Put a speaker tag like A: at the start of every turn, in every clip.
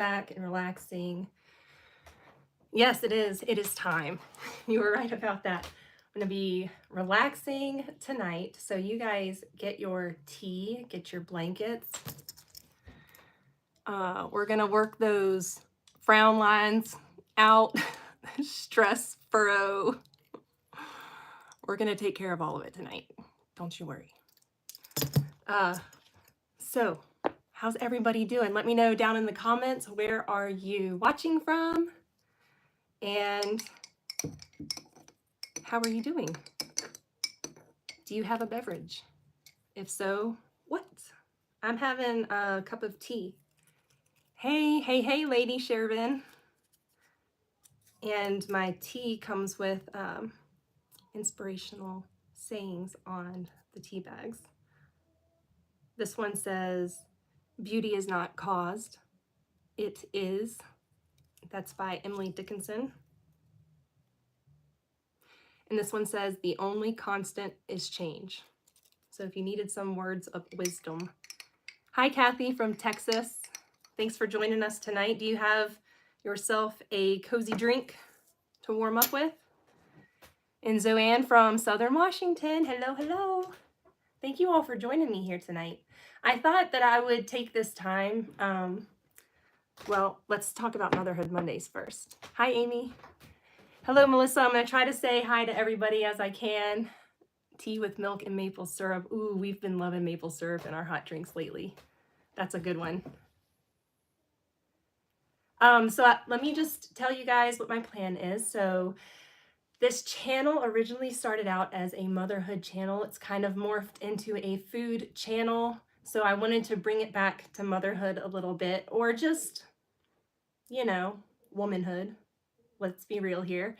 A: back and relaxing. Yes, it is. It is time. You were right about that. I'm going to be relaxing tonight. So you guys get your tea, get your blankets. We're going to work those frown lines out, stress furrow. We're going to take care of all of it tonight. Don't you worry. So how's everybody doing? Let me know down in the comments, where are you watching from? And how are you doing? Do you have a beverage? If so, what? I'm having a cup of tea. Hey, Lady Shervin. And my tea comes with inspirational sayings on the tea bags. This one says, "Beauty is not caused, it is." That's by Emily Dickinson. And this one says, "The only constant is change." So if you needed some words of wisdom. Hi, Kathy from Texas. Thanks for joining us tonight. Do you have yourself a cozy drink to warm up with? And Zoanne from Southern Washington. Hello. Thank you all for joining me here tonight. I thought that I would take this time. Well, let's talk about Motherhood Mondays first. Hi, Amy. Hello, Melissa. I'm going to try to say hi to everybody as I can. Tea with milk and maple syrup. Ooh, we've been loving maple syrup in our hot drinks lately. That's a good one. Let me just tell you guys what my plan is. So this channel originally started out as a motherhood channel. It's kind of morphed into a food channel. So I wanted to bring it back to motherhood a little bit, or just, you know, womanhood. Let's be real here.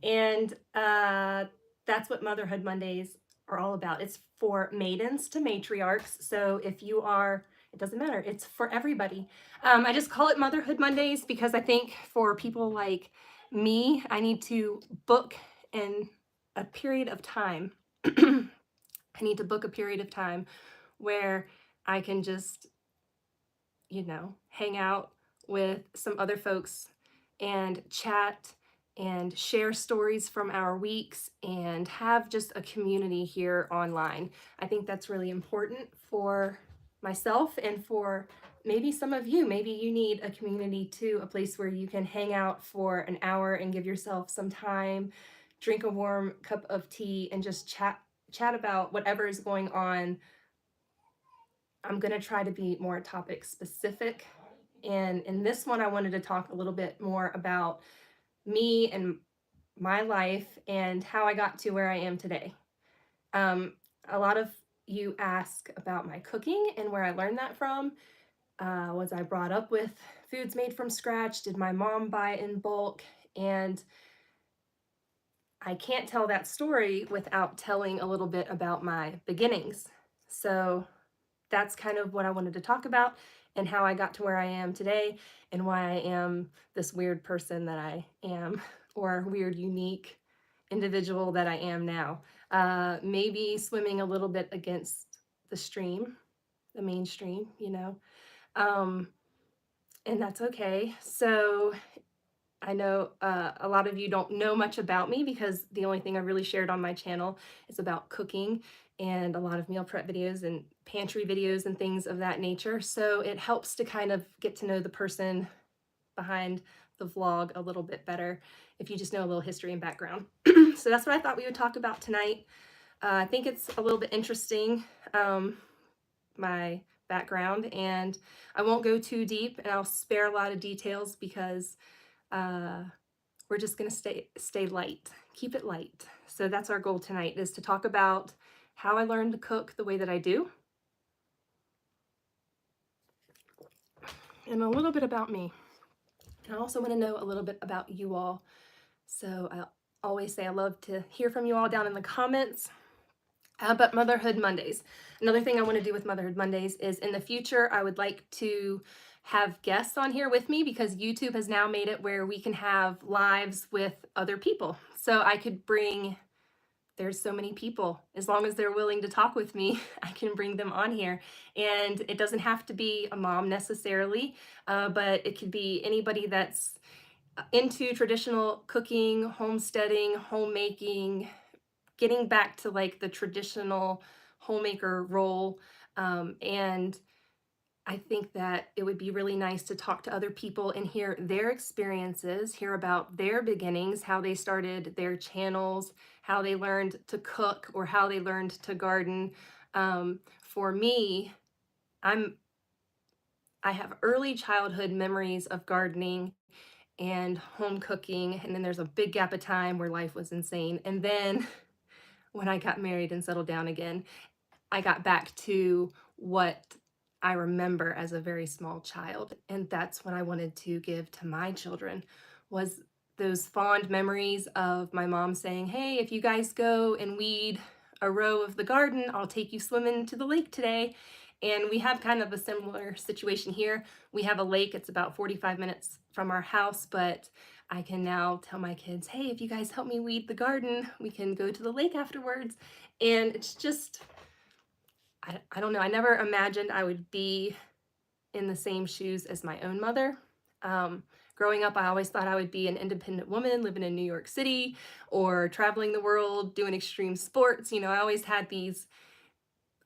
A: And that's what Motherhood Mondays are all about. It's for maidens to matriarchs. So if you are, it doesn't matter. It's for everybody. I just call it Motherhood Mondays because I think for people like me, I need to book in a period of time. I need to book a period of time where I can just, you know, hang out with some other folks and chat and share stories from our weeks and have just a community here online. I think that's really important for myself and for maybe some of you. Maybe you need a community too, a place where you can hang out for an hour and give yourself some time, drink a warm cup of tea, and just chat about whatever is going on. I'm going to try to be more topic specific. And in this one, I wanted to talk a little bit more about me and my life and how I got to where I am today. A lot of you ask about my cooking and where I learned that from. Was I brought up with foods made from scratch? Did my mom buy in bulk? And I can't tell that story without telling a little bit about my beginnings. So that's kind of what I wanted to talk about and how I got to where I am today and why I am this weird person that I am, or weird, unique individual that I am now. Maybe swimming a little bit against the stream, the mainstream, you know, and that's okay. So I know a lot of you don't know much about me because the only thing I really shared on my channel is about cooking and a lot of meal prep videos and pantry videos and things of that nature. So it helps to kind of get to know the person behind the vlog a little bit better if you just know a little history and background. So that's what I thought we would talk about tonight. I think it's a little bit interesting, my background, and I won't go too deep and I'll spare a lot of details because we're just going to stay light, keep it light. So that's our goal tonight, is to talk about how I learned to cook the way that I do and a little bit about me. And I also want to know a little bit about you all. So I always say I love to hear from you all down in the comments. But Motherhood Mondays. Another thing I want to do with Motherhood Mondays is in the future, I would like to have guests on here with me because YouTube has now made it where we can have lives with other people. So I could bring there's so many people. As long as they're willing to talk with me, I can bring them on here. And it doesn't have to be a mom necessarily, but it could be anybody that's into traditional cooking, homesteading, homemaking, getting back to like the traditional homemaker role. And I think that it would be really nice to talk to other people and hear their experiences, hear about their beginnings, how they started their channels, how they learned to cook or how they learned to garden. For me, I'm I have early childhood memories of gardening and home cooking, and then there's a big gap of time where life was insane. And then when I got married and settled down again, I got back to what I remember as a very small child, and that's what I wanted to give to my children, was those fond memories of my mom saying, "Hey, if you guys go and weed a row of the garden, I'll take you swimming to the lake today." And we have kind of a similar situation here. We have a lake, it's about 45 minutes from our house, but I can now tell my kids, "Hey, if you guys help me weed the garden, we can go to the lake afterwards." And it's just I don't know. I never imagined I would be in the same shoes as my own mother. Um, Growing up, I always thought I would be an independent woman living in New York City or traveling the world doing extreme sports. I always had these,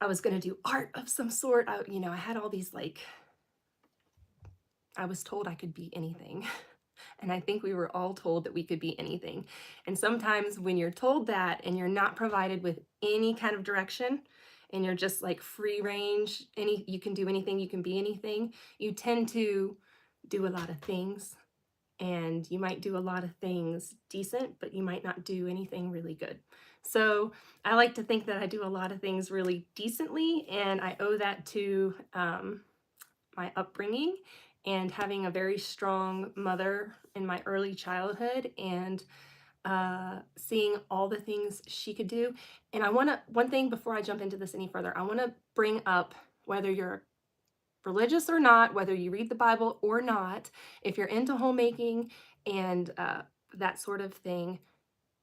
A: I was going to do art of some sort. I had all these like, I was told I could be anything. And I think we were all told that we could be anything. And sometimes when you're told that and you're not provided with any kind of direction and you're just like free range, you can do anything, you can be anything, you tend to do a lot of things. And you might do a lot of things decent, but you might not do anything really good. So I like to think that I do a lot of things really decently, and I owe that to my upbringing and having a very strong mother in my early childhood, and seeing all the things she could do. And one thing before I jump into this any further, I want to bring up, whether you're religious or not, whether you read the Bible or not, if you're into homemaking and that sort of thing,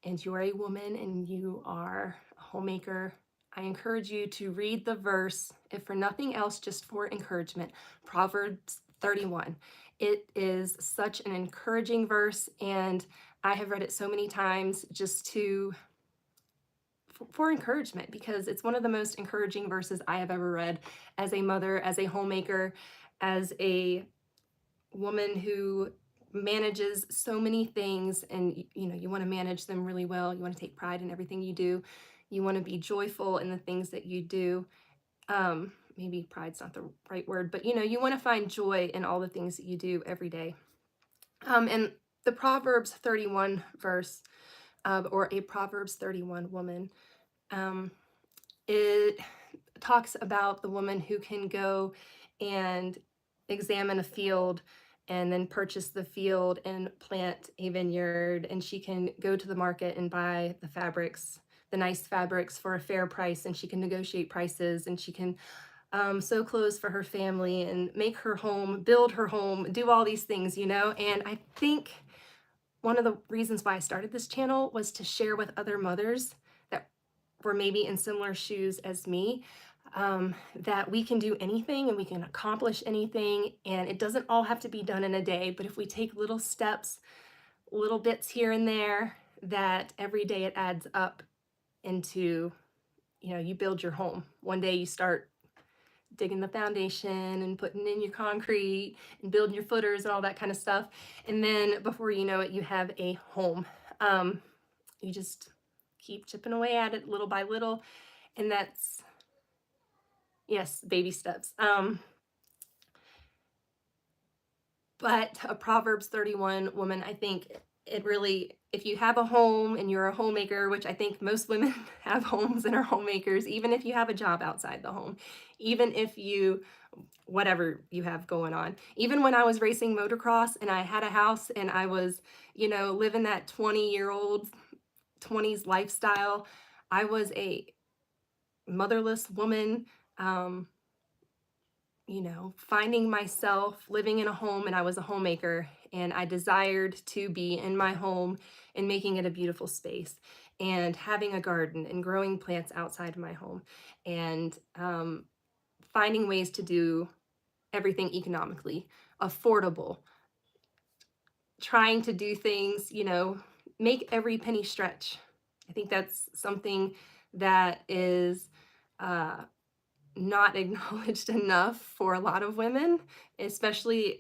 A: and you're a woman and you are a homemaker, I encourage you to read the verse, if for nothing else, just for encouragement, Proverbs 31. It is such an encouraging verse, and I have read it so many times just for encouragement, because it's one of the most encouraging verses I have ever read as a mother, as a homemaker, as a woman who manages so many things. And you want to manage them really well. You want to take pride in everything you do. You want to be joyful in the things that you do. Maybe pride's not the right word, but you want to find joy in all the things that you do every day. And the Proverbs 31 verse, or a Proverbs 31 woman, um, it talks about the woman who can go and examine a field and then purchase the field and plant a vineyard, and she can go to the market and buy the nice fabrics for a fair price, and she can negotiate prices, and she can sew clothes for her family and make her home, build her home, do all these things. And I think one of the reasons why I started this channel was to share with other mothers that were maybe in similar shoes as me, that we can do anything and we can accomplish anything, and it doesn't all have to be done in a day. But if we take little steps, little bits here and there, that every day it adds up into, you build your home. One day you start digging the foundation and putting in your concrete and building your footers and all that kind of stuff. And then before you know it, you have a home. You just keep chipping away at it little by little. And that's, yes, baby steps. But a Proverbs 31 woman, I think it really, if you have a home and you're a homemaker, which I think most women have homes and are homemakers, even if you have a job outside the home, even if whatever you have going on. Even when I was racing motocross and I had a house and I was, living that 20-year-old 20s lifestyle, I was a motherless woman, finding myself living in a home, and I was a homemaker, and I desired to be in my home and making it a beautiful space. and having a garden and growing plants outside of my home and finding ways to do everything economically, affordable, trying to do things, make every penny stretch. I think that's something that is uh, not acknowledged enough for a lot of women, especially,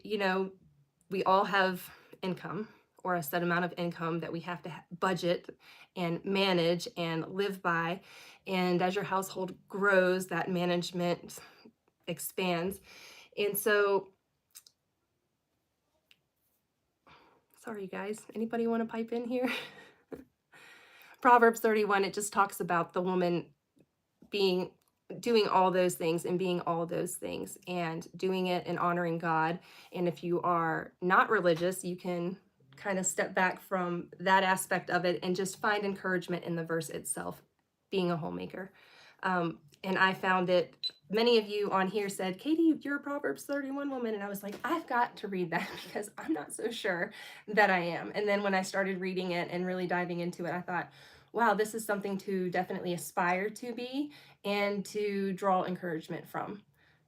A: we all have income or a set amount of income that we have to budget and manage and live by. And as your household grows, that management expands. And so, sorry guys, anybody want to pipe in here? Proverbs 31, it just talks about the woman being doing all those things and being all those things and doing it and honoring God. And if you are not religious, you can kind of step back from that aspect of it and just find encouragement in the verse itself, being a homemaker. And I found it, many of you on here said, Katie, you're a Proverbs 31 woman. And I was like, I've got to read that because I'm not so sure that I am. And then when I started reading it and really diving into it, I thought, wow, this is something to definitely aspire to be and to draw encouragement from.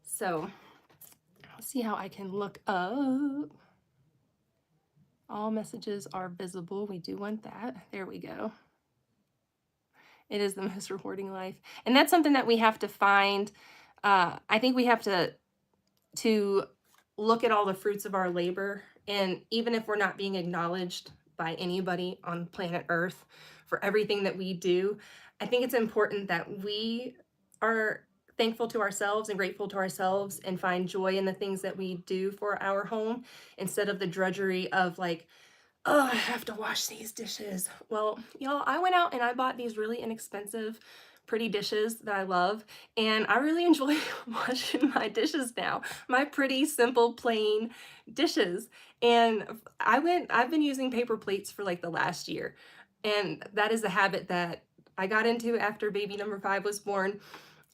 A: So let's see how I can look up. All messages are visible. We do want that. There we go. It is the most rewarding life. And that's something that we have to find. I think we have to look at all the fruits of our labor. And even if we're not being acknowledged by anybody on planet Earth for everything that we do, I think it's important that we are thankful to ourselves and grateful to ourselves and find joy in the things that we do for our home instead of the drudgery of like, oh, I have to wash these dishes. Well, y'all, I went out and I bought these really inexpensive, pretty dishes that I love, and I really enjoy washing my dishes now. My pretty, simple, plain dishes. And I've been using paper plates for like the last year. And that is a habit that I got into after baby number 5 was born.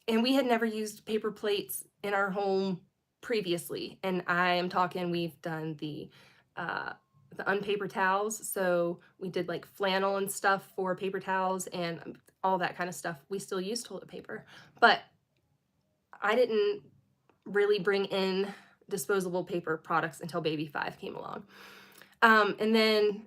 A: And we had never used paper plates in our home previously. And I am talking, we've done the unpaper towels. So we did like flannel and stuff for paper towels and all that kind of stuff. We still use toilet paper, but I didn't really bring in disposable paper products until baby 5 came along. And then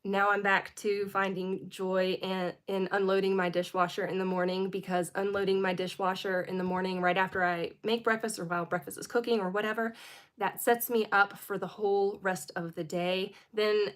A: now I'm back to finding joy in unloading my dishwasher in the morning, because unloading my dishwasher in the morning right after I make breakfast or while breakfast is cooking or whatever, that sets me up for the whole rest of the day. Then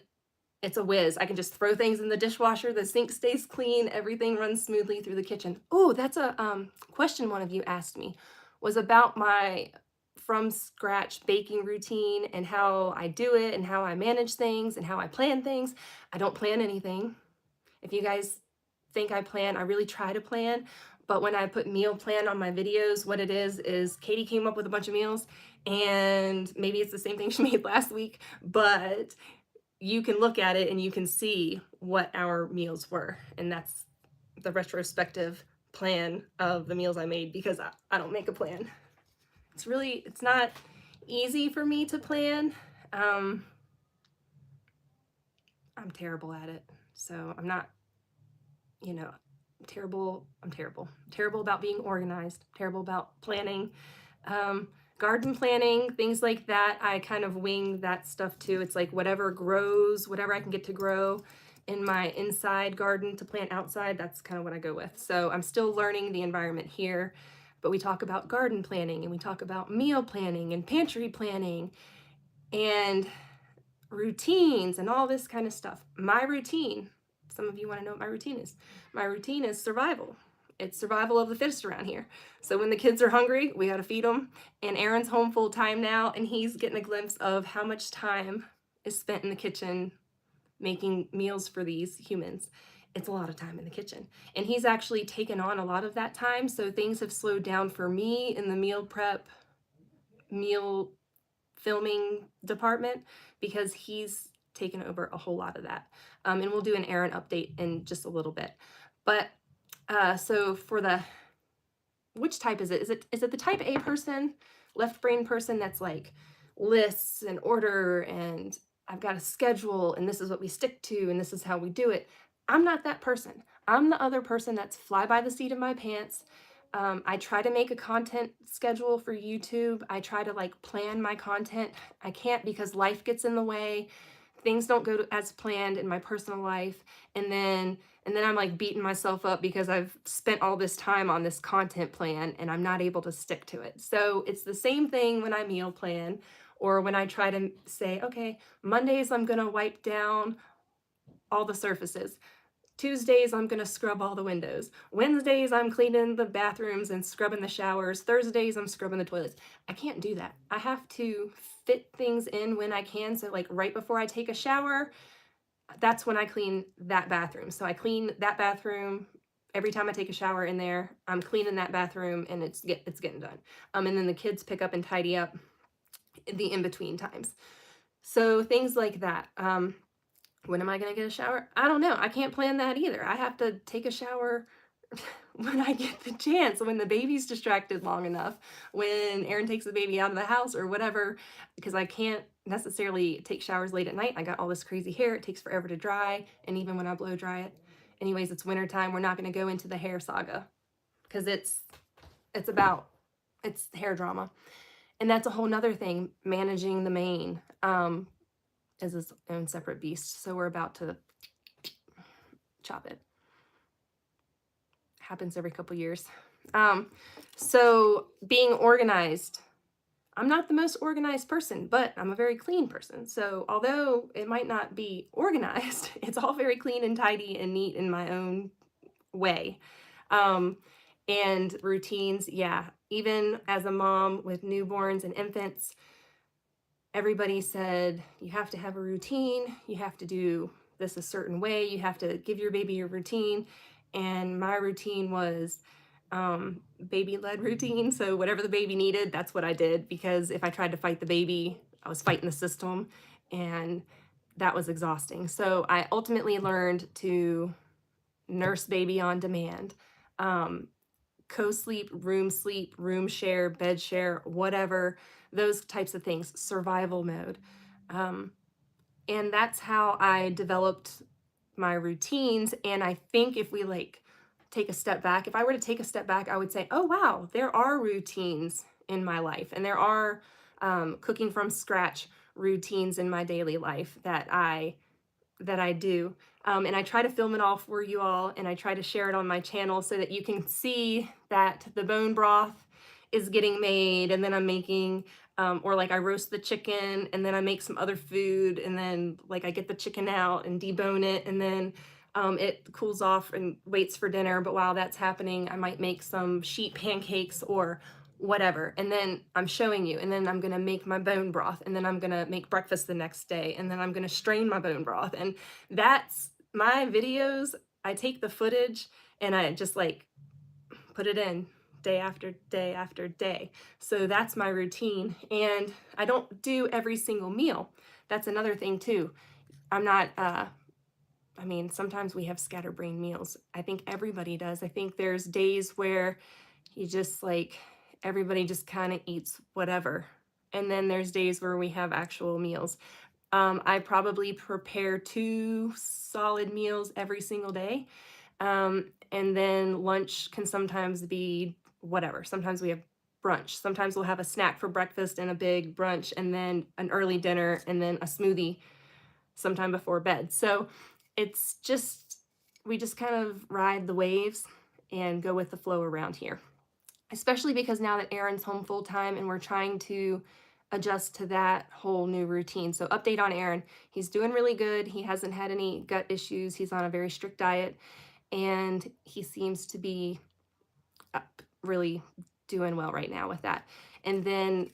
A: it's a whiz. I can just throw things in the dishwasher, the sink stays clean, everything runs smoothly through the kitchen. Oh, that's a question one of you asked me, was about my from scratch baking routine and how I do it and how I manage things and how I plan things. I don't plan anything. If you guys think I plan, I really try to plan. But when I put meal plan on my videos, what it is Katie came up with a bunch of meals, and maybe it's the same thing she made last week, but you can look at it and you can see what our meals were. And that's the retrospective plan of the meals I made, because I don't make a plan. It's not easy for me to plan. I'm terrible at it. So I'm not, terrible. I'm terrible about being organized, terrible about planning. Garden planning, things like that, I kind of wing that stuff too. It's like whatever grows, whatever I can get to grow in my inside garden to plant outside, that's kind of what I go with. So I'm still learning the environment here, but we talk about garden planning and we talk about meal planning and pantry planning and routines and all this kind of stuff. My routine, some of you want to know what my routine is. My routine is survival. It's survival of the fittest around here. So when the kids are hungry, we got to feed them. And Aaron's home full time now, and he's getting a glimpse of how much time is spent in the kitchen making meals for these humans. It's a lot of time in the kitchen. And he's actually taken on a lot of that time. So things have slowed down for me in the meal prep, meal filming department, because he's taken over a whole lot of that. And we'll do an Aaron update in just a little bit. But so for the, which type is it? Is it the type A person, left brain person that's like lists and order and I've got a schedule and this is what we stick to and this is how we do it? I'm not that person. I'm the other person that's fly by the seat of my pants. I try to make a content schedule for YouTube. I try to like plan my content. I can't because life gets in the way. Things don't go as planned in my personal life. And then I'm like beating myself up because I've spent all this time on this content plan and I'm not able to stick to it. So it's the same thing when I meal plan or when I try to say, okay, Mondays I'm going to wipe down all the surfaces. Tuesdays, I'm going to scrub all the windows. Wednesdays, I'm cleaning the bathrooms and scrubbing the showers. Thursdays, I'm scrubbing the toilets. I can't do that. I have to fit things in when I can. So, like right before I take a shower, that's when I clean that bathroom. So, I clean that bathroom every time I take a shower in there. I'm cleaning that bathroom and it's getting done. And then the kids pick up and tidy up the in between times. So, things like that. When am I going to get a shower? I don't know. I can't plan that either. I have to take a shower when I get the chance, when the baby's distracted long enough, when Aaron takes the baby out of the house or whatever, because I can't necessarily take showers late at night. I got all this crazy hair. It takes forever to dry. And even when I blow dry it, anyways, it's wintertime. We're not going to go into the hair saga because it's hair drama. And that's a whole nother thing, managing the mane. Is its own separate beast. So we're about to chop it. Happens every couple years. So being organized. I'm not the most organized person, but I'm a very clean person. So although it might not be organized, it's all very clean and tidy and neat in my own way. And routines, yeah. Even as a mom with newborns and infants, everybody said, you have to have a routine, you have to do this a certain way, you have to give your baby a routine. And my routine was baby-led routine. So whatever the baby needed, that's what I did. Because if I tried to fight the baby, I was fighting the system. And that was exhausting. So I ultimately learned to nurse baby on demand. Co-sleep, room share, bed share, whatever, those types of things, survival mode. And that's how I developed my routines. And I think if we like take a step back, if I were to take a step back, I would say, oh, wow, there are routines in my life. And there are cooking from scratch routines in my daily life that I do. And I try to film it all for you all, and I try to share it on my channel so that you can see that the bone broth is getting made, and then I'm making, or like I roast the chicken, and then I make some other food, and then like I get the chicken out and debone it, and then it cools off and waits for dinner. But while that's happening, I might make some sheet pancakes or whatever, and then I'm showing you, and then I'm gonna make my bone broth, and then I'm gonna make breakfast the next day, and then I'm gonna strain my bone broth. And that's my videos. I take the footage and I just like put it in day after day after day. So that's my routine. And I don't do every single meal. That's another thing too. I'm not I mean, sometimes we have scatterbrain meals. I think everybody does. I think there's days where you just like, everybody just kind of eats whatever. And then there's days where we have actual meals. I probably prepare 2 solid meals every single day. And then lunch can sometimes be whatever. Sometimes we have brunch. Sometimes we'll have a snack for breakfast and a big brunch, and then an early dinner, and then a smoothie sometime before bed. So it's just, we just kind of ride the waves and go with the flow around here. Especially because now that Aaron's home full time and we're trying to adjust to that whole new routine. So update on Aaron. He's doing really good. He hasn't had any gut issues. He's on a very strict diet and he seems to be really doing well right now with that. And then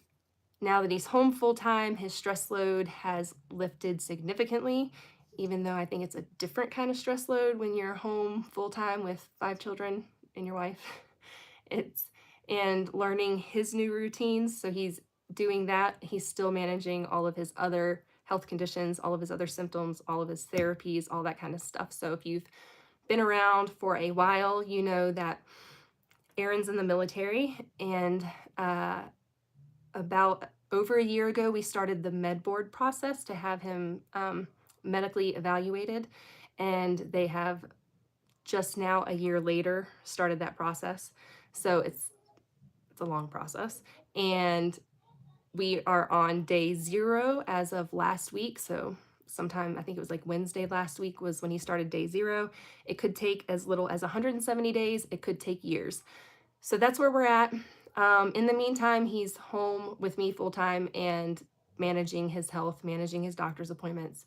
A: now that he's home full time, his stress load has lifted significantly, even though I think it's a different kind of stress load when you're home full time with 5 children and your wife. And learning his new routines. So he's doing that. He's still managing all of his other health conditions, all of his other symptoms, all of his therapies, all that kind of stuff. So if you've been around for a while, you know that Aaron's in the military, and about over a year ago, we started the med board process to have him medically evaluated, and they have just now a year later started that process. So it's a long process. And we are on day 0 as of last week. So sometime, I think it was like Wednesday last week was when he started day 0. It could take as little as 170 days. It could take years. So that's where we're at. In the meantime, he's home with me full time and managing his health, managing his doctor's appointments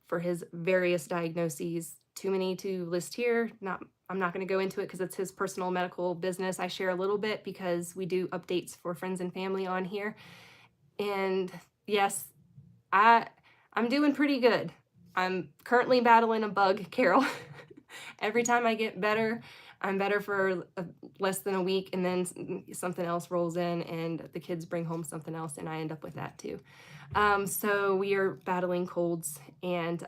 A: for his various diagnoses. Too many to list here. I'm not going to go into it because it's his personal medical business. I share a little bit because we do updates for friends and family on here. And yes, I'm doing pretty good. I'm currently battling a bug, Carol. Every time I get better, I'm better for less than a week, and then something else rolls in, and the kids bring home something else, and I end up with that too. So we are battling colds, and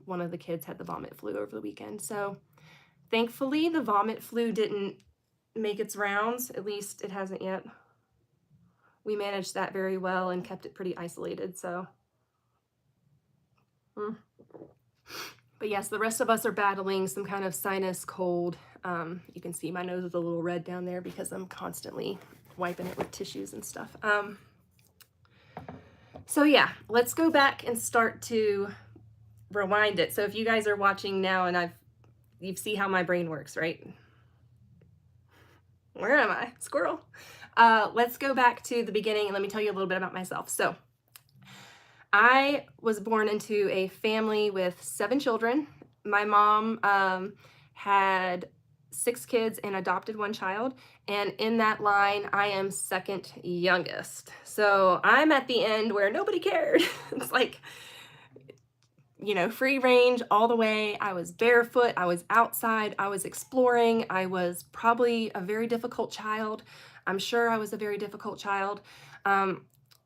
A: one of the kids had the vomit flu over the weekend. So thankfully, the vomit flu didn't make its rounds. At least it hasn't yet. We managed that very well and kept it pretty isolated. So, but yes, the rest of us are battling some kind of sinus cold. You can see my nose is a little red down there because I'm constantly wiping it with tissues and stuff. So yeah, let's go back and start to rewind it. So if you guys are watching now and you see how my brain works, right? Where am I? Squirrel. Let's go back to the beginning and let me tell you a little bit about myself. So I was born into a family with 7 children. My mom had 6 kids and adopted 1 child. And in that line, I am second youngest. So I'm at the end where nobody cared. It's like, free range all the way. I was barefoot. I was outside. I was exploring. I was probably a very difficult child. I'm sure I was a very difficult child.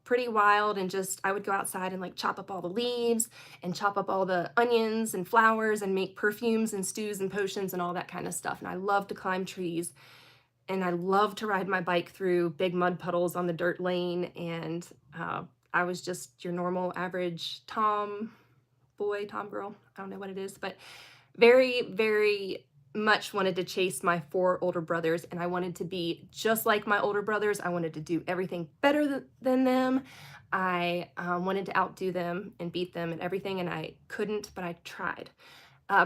A: Pretty wild, and just I would go outside and like chop up all the leaves and chop up all the onions and flowers and make perfumes and stews and potions and all that kind of stuff. And I love to climb trees, and I love to ride my bike through big mud puddles on the dirt lane. And I was just your normal average tom girl, I don't know what it is, but very, very much wanted to chase my 4 older brothers, and I wanted to be just like my older brothers. I wanted to do everything better than them. I wanted to outdo them and beat them and everything, and I couldn't, but I tried.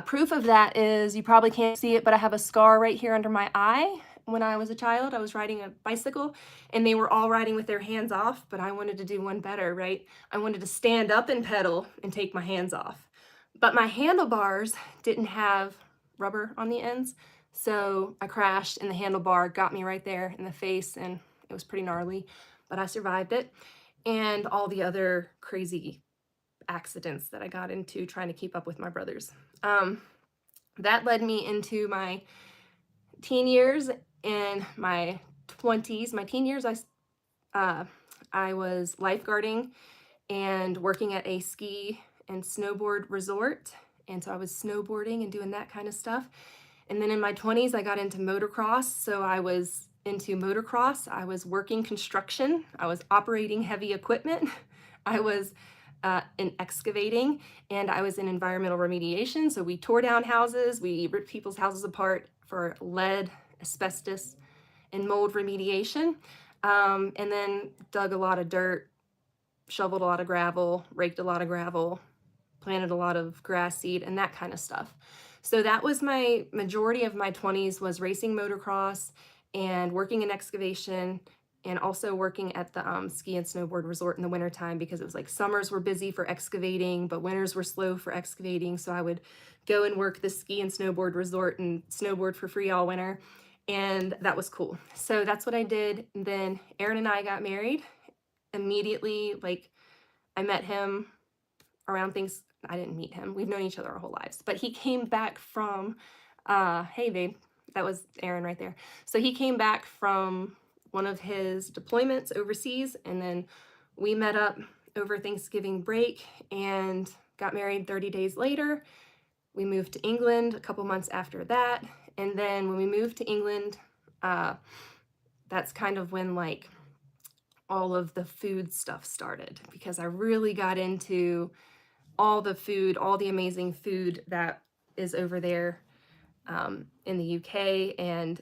A: Proof of that is, you probably can't see it, but I have a scar right here under my eye. When I was a child, I was riding a bicycle, and they were all riding with their hands off, but I wanted to do one better, right? I wanted to stand up and pedal and take my hands off. But my handlebars didn't have rubber on the ends, so I crashed, and the handlebar got me right there in the face, and it was pretty gnarly, but I survived it, and all the other crazy accidents that I got into trying to keep up with my brothers. That led me into my teen years and my 20s. My teen years, I was lifeguarding and working at a ski and snowboard resort. And so I was snowboarding and doing that kind of stuff. And then in my 20s, I got into motocross. So I was into motocross. I was working construction. I was operating heavy equipment. I was in excavating, and I was in environmental remediation. So we tore down houses. We ripped people's houses apart for lead, asbestos, and mold remediation. And then dug a lot of dirt, shoveled a lot of gravel, raked a lot of gravel, planted a lot of grass seed, and that kind of stuff. So that was my majority of my 20s, was racing motocross and working in excavation, and also working at the ski and snowboard resort in the wintertime, because it was like summers were busy for excavating, but winters were slow for excavating. So I would go and work the ski and snowboard resort and snowboard for free all winter. And that was cool. So that's what I did. And then Aaron and I got married immediately. Like, I met him around things. I didn't meet him. We've known each other our whole lives, but he came back from, hey babe, that was Aaron right there. So he came back from one of his deployments overseas, and then we met up over Thanksgiving break and got married 30 days later. We moved to England a couple months after that. And then when we moved to England, that's kind of when like all of the food stuff started, because I really got into all the food, all the amazing food that is over there. in the UK, and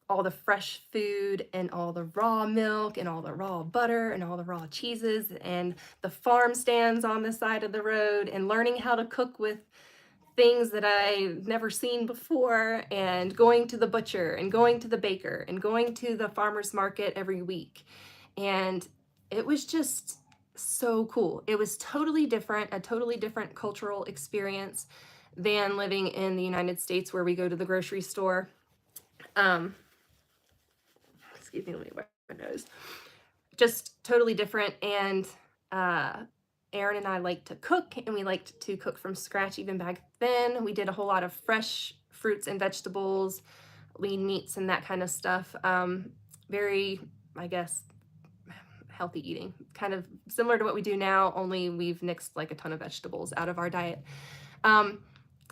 A: all the fresh food and all the raw milk and all the raw butter and all the raw cheeses and the farm stands on the side of the road, and learning how to cook with things that I've never seen before, and going to the butcher and going to the baker and going to the farmer's market every week. And it was just so cool. It was totally different, a totally different cultural experience than living in the United States where we go to the grocery store. Um, Excuse me, let me wipe my nose. Just totally different. And uh, Aaron and I liked to cook, and we liked to cook from scratch even back then. We did a whole lot of fresh fruits and vegetables, lean meats, and that kind of stuff. Very, I guess, healthy eating, kind of similar to what we do now, only we've nixed like a ton of vegetables out of our diet. Um,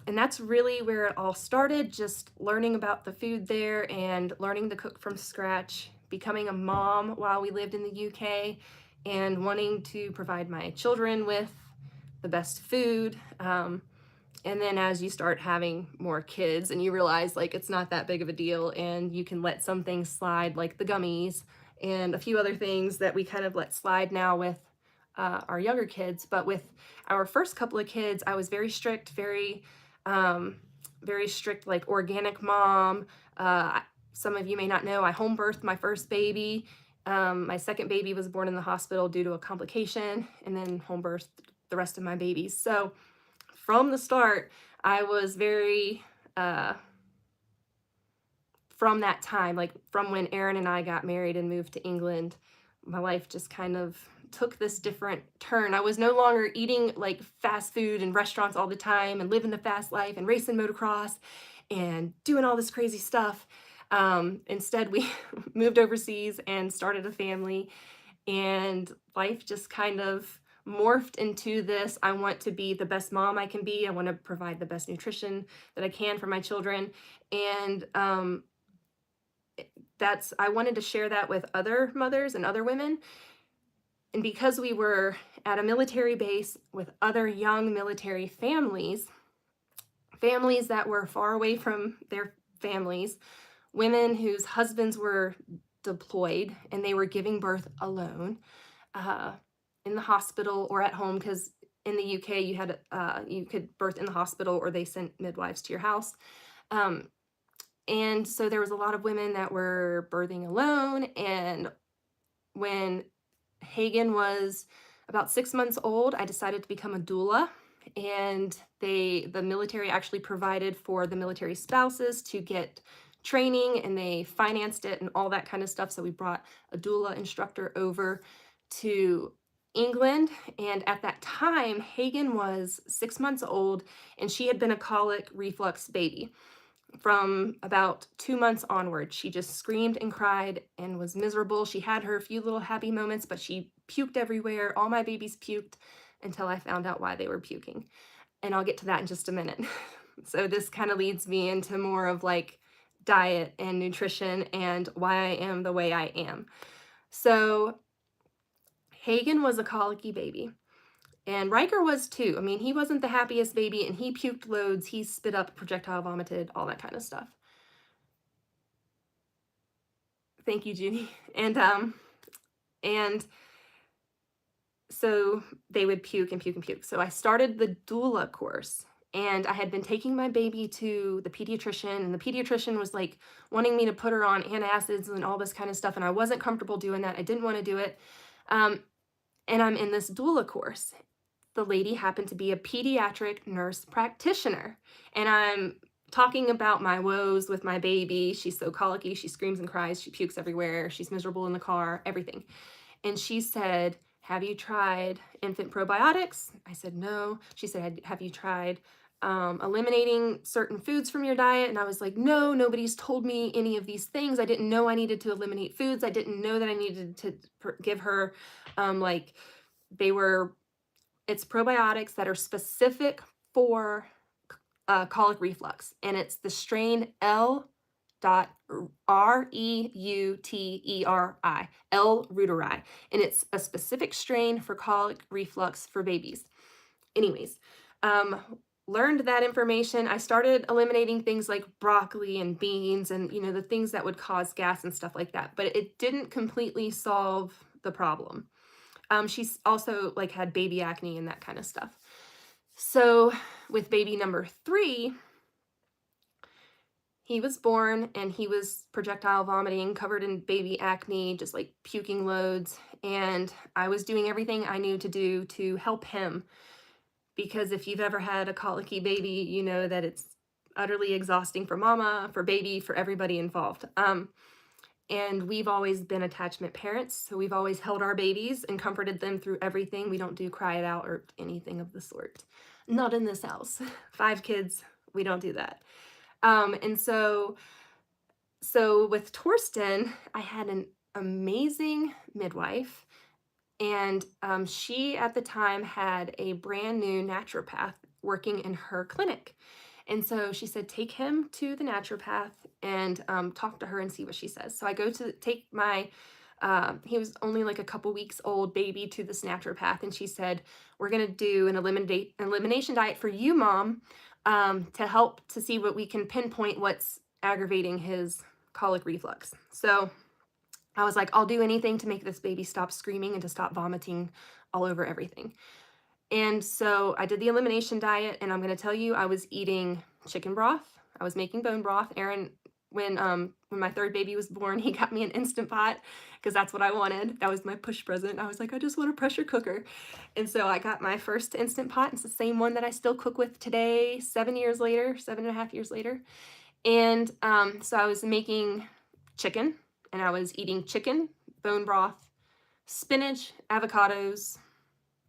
A: and that's really where it all started, just learning about the food there and learning to cook from scratch, becoming a mom while we lived in the UK, and wanting to provide my children with the best food. And then as you start having more kids and you realize like it's not that big of a deal and you can let some things slide, like the gummies and a few other things that we kind of let slide now with our younger kids. But with our first couple of kids, I was very strict, um, very strict, like organic mom. Some of you may not know, I home birthed my first baby. My second baby was born in the hospital due to a complication, and then home birthed the rest of my babies. So from the start, I was very, from that time, like from when Aaron and I got married and moved to England, my life just kind of took this different turn. I was no longer eating like fast food and restaurants all the time and living the fast life and racing motocross and doing all this crazy stuff. Instead, we moved overseas and started a family, and life just kind of morphed into this. I want to be the best mom I can be. I want to provide the best nutrition that I can for my children. And I wanted to share that with other mothers and other women. And because we were at a military base with other young military families, families that were far away from their families, women whose husbands were deployed and they were giving birth alone, uh, in the hospital or at home, because in the UK you could birth in the hospital or they sent midwives to your house. Um, and so there was a lot of women that were birthing alone. And when Hagen was about 6 months old, I decided to become a doula. And the military actually provided for the military spouses to get training, and they financed it and all that kind of stuff. So we brought a doula instructor over to England. And at that time, Hagen was 6 months old, and she had been a colic reflux baby. From about 2 months onward, she just screamed and cried and was miserable. She had her few little happy moments, but she puked everywhere. All my babies puked until I found out why they were puking. And I'll get to that in just a minute. So this kind of leads me into more of like diet and nutrition and why I am the way I am. So Hagen was a colicky baby. And Riker was too. I mean, he wasn't the happiest baby, and he puked loads. He spit up, projectile vomited, all that kind of stuff. Thank you, Judy. And so they would puke and puke and puke. So I started the doula course, and I had been taking my baby to the pediatrician, and the pediatrician was like wanting me to put her on antacids and all this kind of stuff, and I wasn't comfortable doing that. I didn't want to do it. And I'm in this doula course. The lady happened to be a pediatric nurse practitioner, and I'm talking about my woes with my baby. She's so colicky, she screams and cries, she pukes everywhere, she's miserable in the car, everything. And she said, "Have you tried infant probiotics?" I said, "No." She said, "Have you tried eliminating certain foods from your diet?" And I was like, "No, nobody's told me any of these things. I didn't know I needed to eliminate foods. I didn't know that I needed to give her like they were it's probiotics that are specific for colic reflux, and it's the strain L.reuteri, L. reuteri, and it's a specific strain for colic reflux for babies. Anyways, learned that information, I started eliminating things like broccoli and beans and, the things that would cause gas and stuff like that, but it didn't completely solve the problem. She's also like had baby acne and that kind of stuff. So with baby number 3, he was born and he was projectile vomiting, covered in baby acne, just like puking loads. And I was doing everything I knew to do to help him. Because if you've ever had a colicky baby, you know that it's utterly exhausting for mama, for baby, for everybody involved. And we've always been attachment parents. So we've always held our babies and comforted them through everything. We don't do cry it out or anything of the sort. Not in this house. 5 kids, we don't do that. And so with Torsten, I had an amazing midwife, and she at the time had a brand new naturopath working in her clinic. And so she said, take him to the naturopath and talk to her and see what she says. So I go to take my, he was only like a couple weeks old baby to this naturopath. And she said, we're going to do an elimination diet for you, Mom, to help to see what we can pinpoint what's aggravating his colic reflux. So I was like, I'll do anything to make this baby stop screaming and to stop vomiting all over everything. And so I did the elimination diet, and I'm going to tell you, I was eating chicken broth. I was making bone broth. Aaron, when my 3rd baby was born, he got me an Instant Pot because that's what I wanted. That was my push present. I was like, I just want a pressure cooker. And so I got my first Instant Pot. It's the same one that I still cook with today, 7.5 years later. And so I was making chicken, and I was eating chicken, bone broth, spinach, avocados,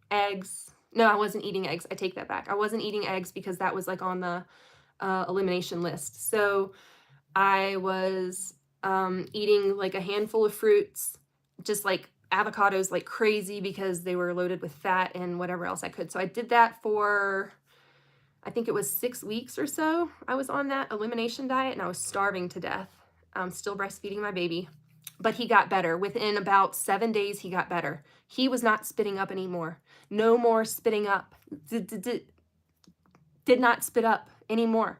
A: eggs. No, I wasn't eating eggs. I take that back. I wasn't eating eggs because that was like on the elimination list. So I was eating like a handful of fruits, just like avocados like crazy because they were loaded with fat and whatever else I could. So I did that for, I think it was 6 weeks or so. I was on that elimination diet and I was starving to death. Still breastfeeding my baby. But he got better. Within about 7 days, he got better. He was not spitting up anymore. No more spitting up. Did not spit up anymore.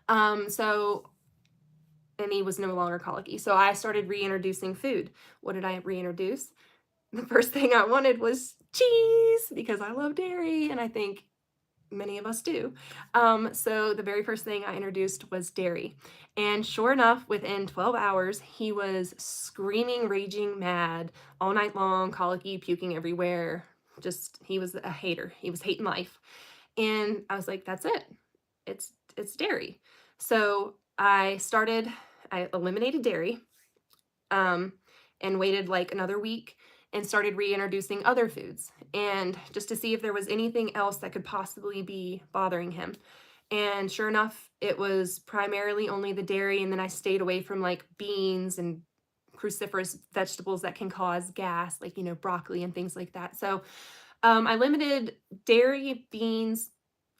A: And he was no longer colicky. So I started reintroducing food. What did I reintroduce? The first thing I wanted was cheese because I love dairy, and I think many of us do. So the very first thing I introduced was dairy. And sure enough, within 12 hours, he was screaming, raging mad all night long, colicky, puking everywhere. Just, he was a hater. He was hating life. And I was like, that's it. It's dairy. So I eliminated dairy, and waited like another week and started reintroducing other foods, and just to see if there was anything else that could possibly be bothering him. And sure enough, it was primarily only the dairy, and then I stayed away from like beans and cruciferous vegetables that can cause gas, like, broccoli and things like that. So I limited dairy, beans,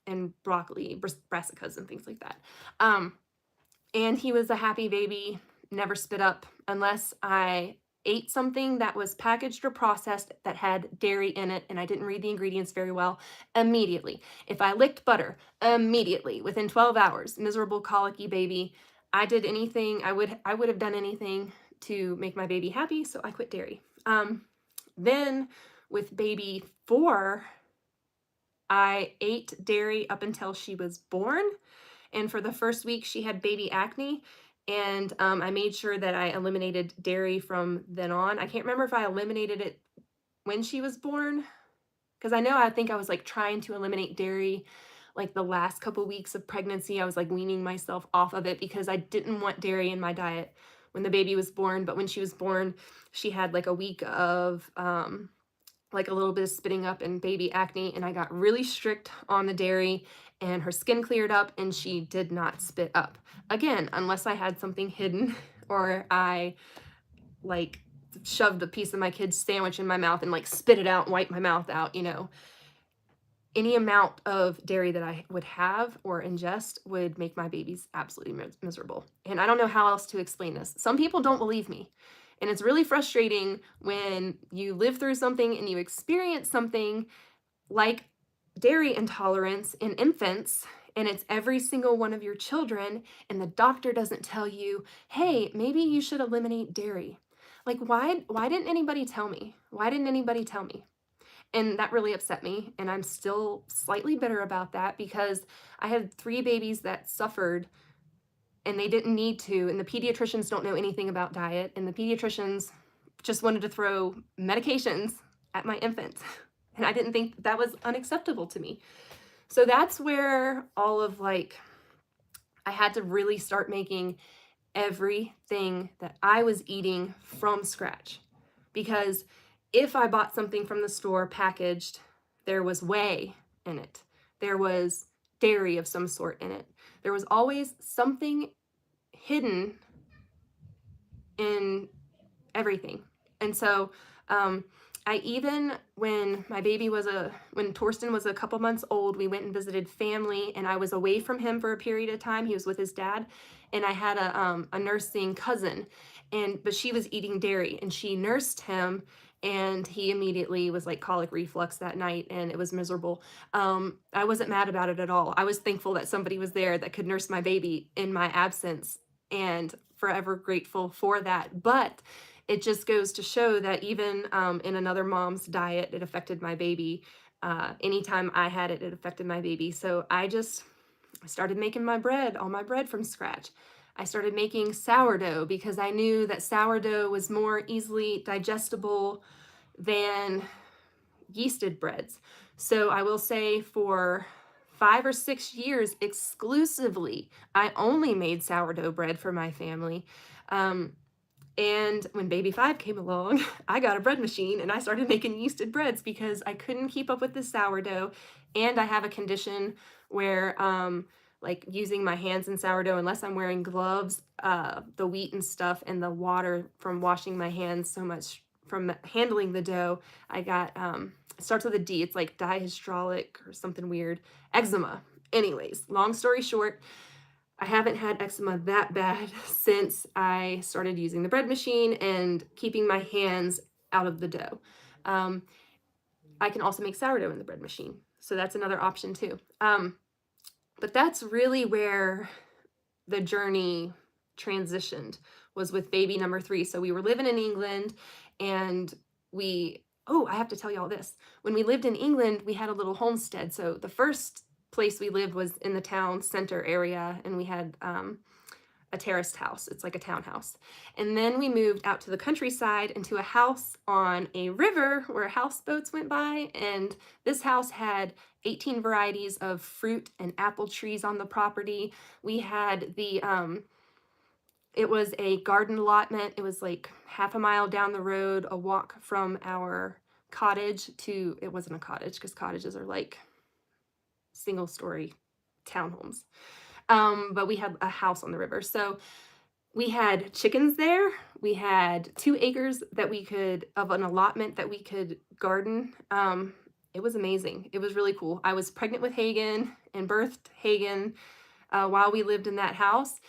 A: and broccoli, brassicas, and things like that. And he was a happy baby, never spit up unless I ate something that was packaged or processed that had dairy in it and I didn't read the ingredients very well. Immediately. If I licked butter, immediately, within 12 hours, miserable colicky baby. I did anything, I would have done anything to make my baby happy, so I quit dairy. Then with baby 4, I ate dairy up until she was born. And for the first week, she had baby acne. And I made sure that I eliminated dairy from then on. I can't remember if I eliminated it when she was born, because I think I was like trying to eliminate dairy like the last couple weeks of pregnancy. I was like weaning myself off of it because I didn't want dairy in my diet when the baby was born. But when she was born, she had like a week of like a little bit of spitting up and baby acne, and I got really strict on the dairy, and her skin cleared up and she did not spit up again unless I had something hidden or I like shoved a piece of my kid's sandwich in my mouth and like spit it out and wiped my mouth out. Any amount of dairy that I would have or ingest would make my babies absolutely miserable. And I don't know how else to explain this. Some people don't believe me. And it's really frustrating when you live through something and you experience something like dairy intolerance in infants, and it's every single one of your children, and the doctor doesn't tell you, hey, maybe you should eliminate dairy. Like, why didn't anybody tell me? Why didn't anybody tell me? And that really upset me, and I'm still slightly bitter about that because I had 3 babies that suffered and they didn't need to, and the pediatricians don't know anything about diet, and the pediatricians just wanted to throw medications at my infant. And I didn't think that was unacceptable to me. So that's where all of like, I had to really start making everything that I was eating from scratch. Because if I bought something from the store packaged, there was whey in it, there was dairy of some sort in it, there was always something hidden in everything. And so I even, when Torsten was a couple months old, we went and visited family, and I was away from him for a period of time. He was with his dad, and I had a nursing cousin, but she was eating dairy, and she nursed him, and he immediately was like colic reflux that night, and it was miserable. I wasn't mad about it at all. I was thankful that somebody was there that could nurse my baby in my absence, and forever grateful for that. But it just goes to show that even in another mom's diet, it affected my baby. Anytime I had it, it affected my baby. So I started making all my bread from scratch. I started making sourdough because I knew that sourdough was more easily digestible than yeasted breads. So I will say for 5 or 6 years exclusively, I only made sourdough bread for my family. And when baby 5 came along, I got a bread machine and I started making yeasted breads because I couldn't keep up with the sourdough. And I have a condition where, like using my hands in sourdough, unless I'm wearing gloves, the wheat and stuff and the water from washing my hands so much from handling the dough, I got, it starts with a D. It's like dihydraulic or something weird. Eczema. Anyways, long story short, I haven't had eczema that bad since I started using the bread machine and keeping my hands out of the dough. I can also make sourdough in the bread machine, so that's another option too. But that's really where the journey transitioned, was with baby number 3. So we were living in England, and I have to tell you all this. When we lived in England, we had a little homestead. So the first place we lived was in the town center area, and we had a terraced house. It's like a townhouse. And then we moved out to the countryside into a house on a river where houseboats went by, and this house had 18 varieties of fruit and apple trees on the property. We had it was a garden allotment. It was like half a mile down the road, a walk from our cottage to, it wasn't a cottage because cottages are like single story townhomes. But we had a house on the river. So we had chickens there. We had 2 acres of an allotment that we could garden. It was amazing. It was really cool. I was pregnant with Hagen and birthed Hagen while we lived in that house.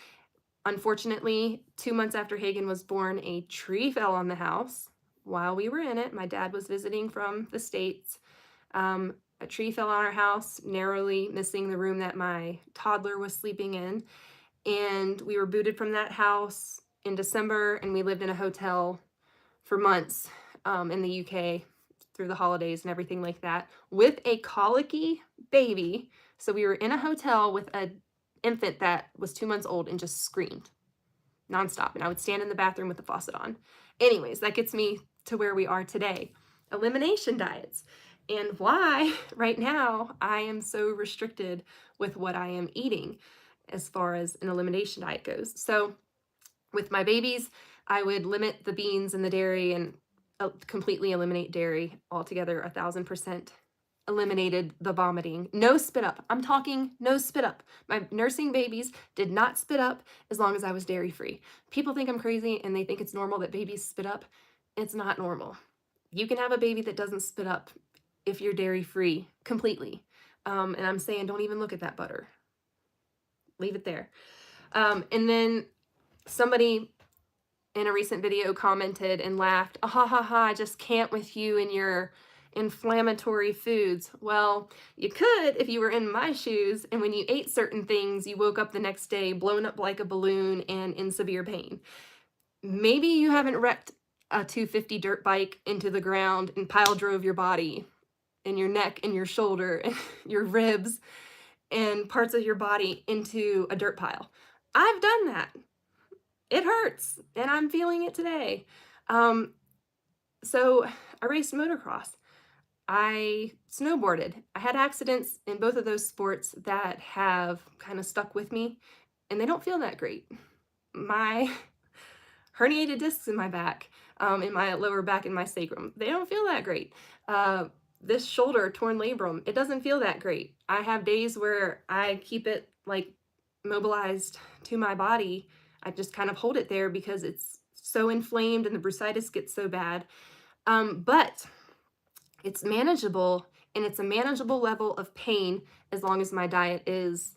A: Unfortunately, 2 months after Hagen was born, a tree fell on the house while we were in it. My dad was visiting from the States. A tree fell on our house, narrowly missing the room that my toddler was sleeping in. And we were booted from that house in December, and we lived in a hotel for months in the UK through the holidays and everything like that with a colicky baby. So we were in a hotel with an infant that was 2 months old and just screamed nonstop. And I would stand in the bathroom with the faucet on. Anyways, that gets me to where we are today. Elimination diets. And why right now I am so restricted with what I am eating as far as an elimination diet goes. So with my babies, I would limit the beans and the dairy and completely eliminate dairy altogether. 1,000% eliminated the vomiting. No spit up. I'm talking no spit up. My nursing babies did not spit up as long as I was dairy free. People think I'm crazy and they think it's normal that babies spit up. It's not normal. You can have a baby that doesn't spit up if you're dairy free completely. And I'm saying, don't even look at that butter. Leave it there. And then somebody in a recent video commented and laughed, ah, ha, ha, ha, I just can't with you and your inflammatory foods. Well, you could if you were in my shoes and when you ate certain things, you woke up the next day blown up like a balloon and in severe pain. Maybe you haven't wrecked a 250 dirt bike into the ground and pile drove your body and your neck and your shoulder and your ribs and parts of your body into a dirt pile. I've done that. It hurts, and I'm feeling it today. Um, so I raced motocross. I snowboarded. I had accidents in both of those sports that have kind of stuck with me, and they don't feel that great. My herniated discs in my back, in my lower back and my sacrum, they don't feel that great. This shoulder torn labrum, it doesn't feel that great. I have days where I keep it like mobilized to my body. I just kind of hold it there because it's so inflamed and the bursitis gets so bad. But it's manageable, and it's a manageable level of pain as long as my diet is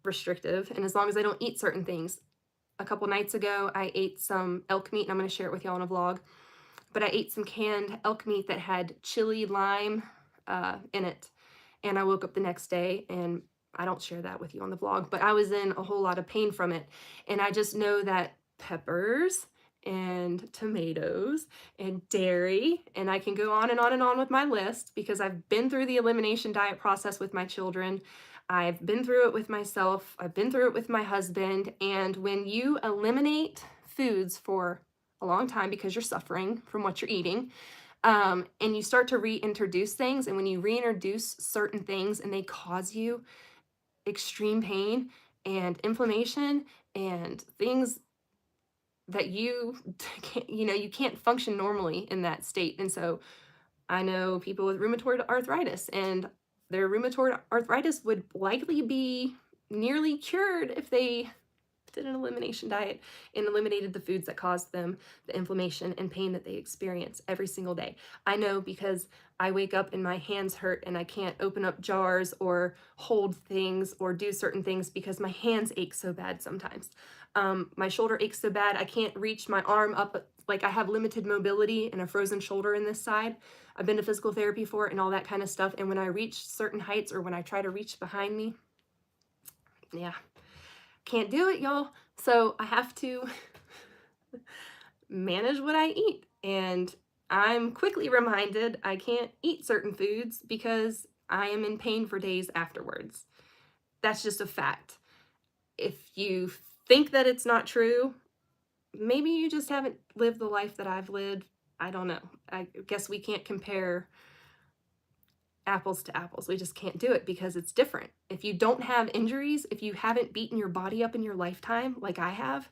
A: restrictive and as long as I don't eat certain things. A couple nights ago, I ate some elk meat, and I'm going to share it with y'all in a vlog. But I ate some canned elk meat that had chili lime in it. And I woke up the next day, and I don't share that with you on the vlog, but I was in a whole lot of pain from it. And I just know that peppers and tomatoes and dairy, and I can go on and on and on with my list because I've been through the elimination diet process with my children. I've been through it with myself. I've been through it with my husband. And when you eliminate foods for a long time because you're suffering from what you're eating, and you start to reintroduce things, and when you reintroduce certain things and they cause you extreme pain and inflammation and things that you can't, you can't function normally in that state. And so I know people with rheumatoid arthritis, and their rheumatoid arthritis would likely be nearly cured if they did an elimination diet and eliminated the foods that caused them the inflammation and pain that they experience every single day. I know because I wake up and my hands hurt and I can't open up jars or hold things or do certain things because my hands ache so bad sometimes. My shoulder aches so bad I can't reach my arm up, like I have limited mobility and a frozen shoulder in this side. I've been to physical therapy for it and all that kind of stuff, and when I reach certain heights or when I try to reach behind me, yeah, can't do it, y'all. So I have to manage what I eat. And I'm quickly reminded I can't eat certain foods because I am in pain for days afterwards. That's just a fact. If you think that it's not true, maybe you just haven't lived the life that I've lived. I don't know. I guess we can't compare apples to apples. We just can't do it because it's different. If you don't have injuries, if you haven't beaten your body up in your lifetime like I have,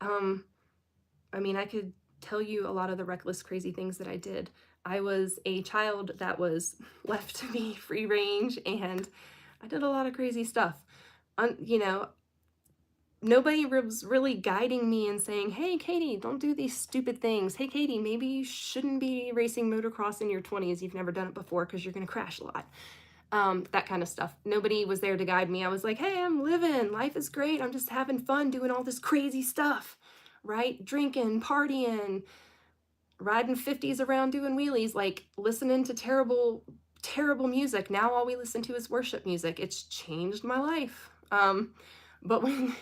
A: I could tell you a lot of the reckless, crazy things that I did. I was a child that was left to be free range, and I did a lot of crazy stuff. Nobody was really guiding me and saying, hey, Katie, don't do these stupid things. Hey, Katie, maybe you shouldn't be racing motocross in your 20s. You've never done it before because you're going to crash a lot. That kind of stuff. Nobody was there to guide me. I was like, hey, I'm living. Life is great. I'm just having fun doing all this crazy stuff, right? Drinking, partying, riding 50s around doing wheelies, like listening to terrible, terrible music. Now all we listen to is worship music. It's changed my life. But when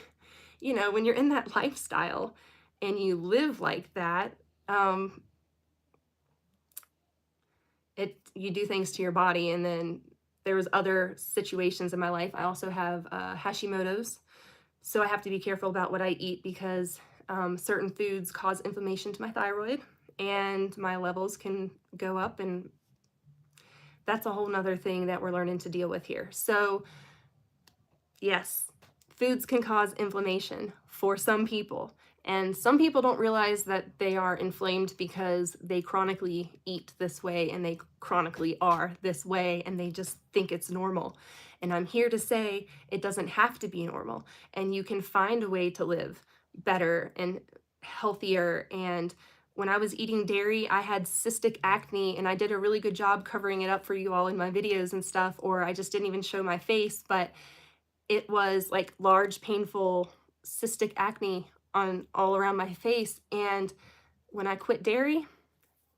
A: you're in that lifestyle and you live like that, you do things to your body. And then there was other situations in my life. I also have Hashimoto's, so I have to be careful about what I eat because certain foods cause inflammation to my thyroid, and my levels can go up, and that's a whole nother thing that we're learning to deal with here. So yes, foods can cause inflammation for some people, and some people don't realize that they are inflamed because they chronically eat this way and they chronically are this way, and they just think it's normal. And I'm here to say it doesn't have to be normal, and you can find a way to live better and healthier. And when I was eating dairy, I had cystic acne, and I did a really good job covering it up for you all in my videos and stuff, or I just didn't even show my face, but it was like large, painful cystic acne on all around my face. And when I quit dairy,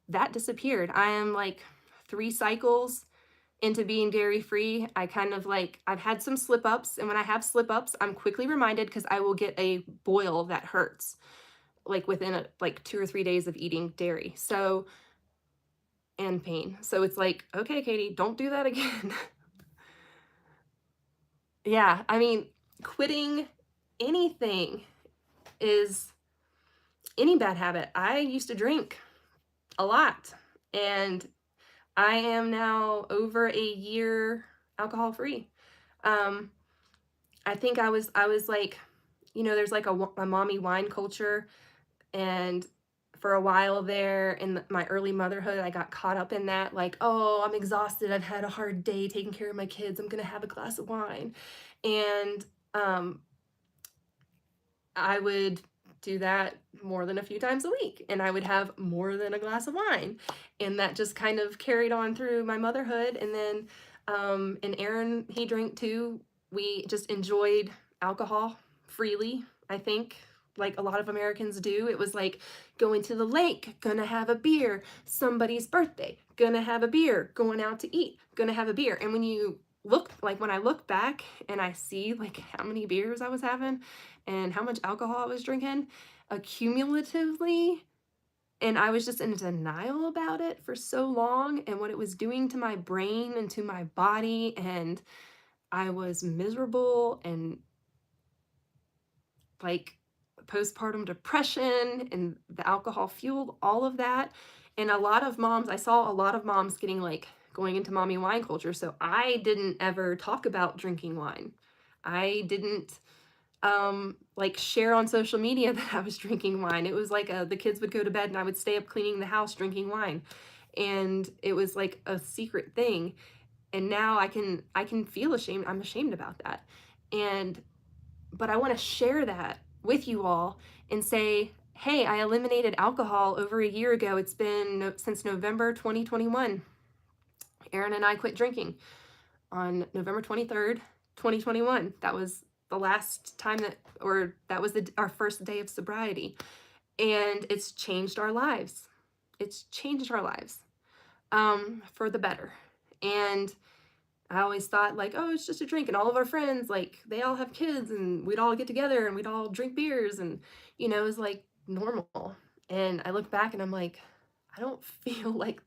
A: that disappeared. I am like 3 cycles into being dairy free. I kind of like, I've had some slip ups, and when I have slip ups, I'm quickly reminded because I will get a boil that hurts like within like 2 or 3 days of eating dairy. So, and pain. So it's like, okay, Katie, don't do that again. Yeah, I mean, quitting anything is any bad habit. I used to drink a lot, and I am now over a year alcohol free. Um, I think I was like, there's like a mommy wine culture, and for a while there in my early motherhood, I got caught up in that, like, oh, I'm exhausted. I've had a hard day taking care of my kids. I'm gonna have a glass of wine, and um, I would do that more than a few times a week, and I would have more than a glass of wine. And that just kind of carried on through my motherhood. And then, and Aaron, he drank too. We just enjoyed alcohol freely, I think, like a lot of Americans do. It was like going to the lake, gonna have a beer, somebody's birthday, gonna have a beer, going out to eat, gonna have a beer. And when I look back and I see like how many beers I was having, and how much alcohol I was drinking accumulatively. And I was just in denial about it for so long and what it was doing to my brain and to my body. And I was miserable and like postpartum depression, and the alcohol fueled all of that. And I saw a lot of moms getting like going into mommy wine culture. So I didn't ever talk about drinking wine. I didn't like share on social media that I was drinking wine. It was like the kids would go to bed and I would stay up cleaning the house drinking wine. And it was like a secret thing. And now I can feel ashamed. I'm ashamed about that. And but I want to share that with you all and say, hey, I eliminated alcohol over a year ago. It's been since November 2021. Aaron and I quit drinking on November 23rd, 2021. That was the last time that was our first day of sobriety. And it's changed our lives. It's changed our lives for the better. And I always thought like, oh, it's just a drink. And all of our friends, like they all have kids and we'd all get together and we'd all drink beers, and, it was like normal. And I look back and I'm like, I don't feel like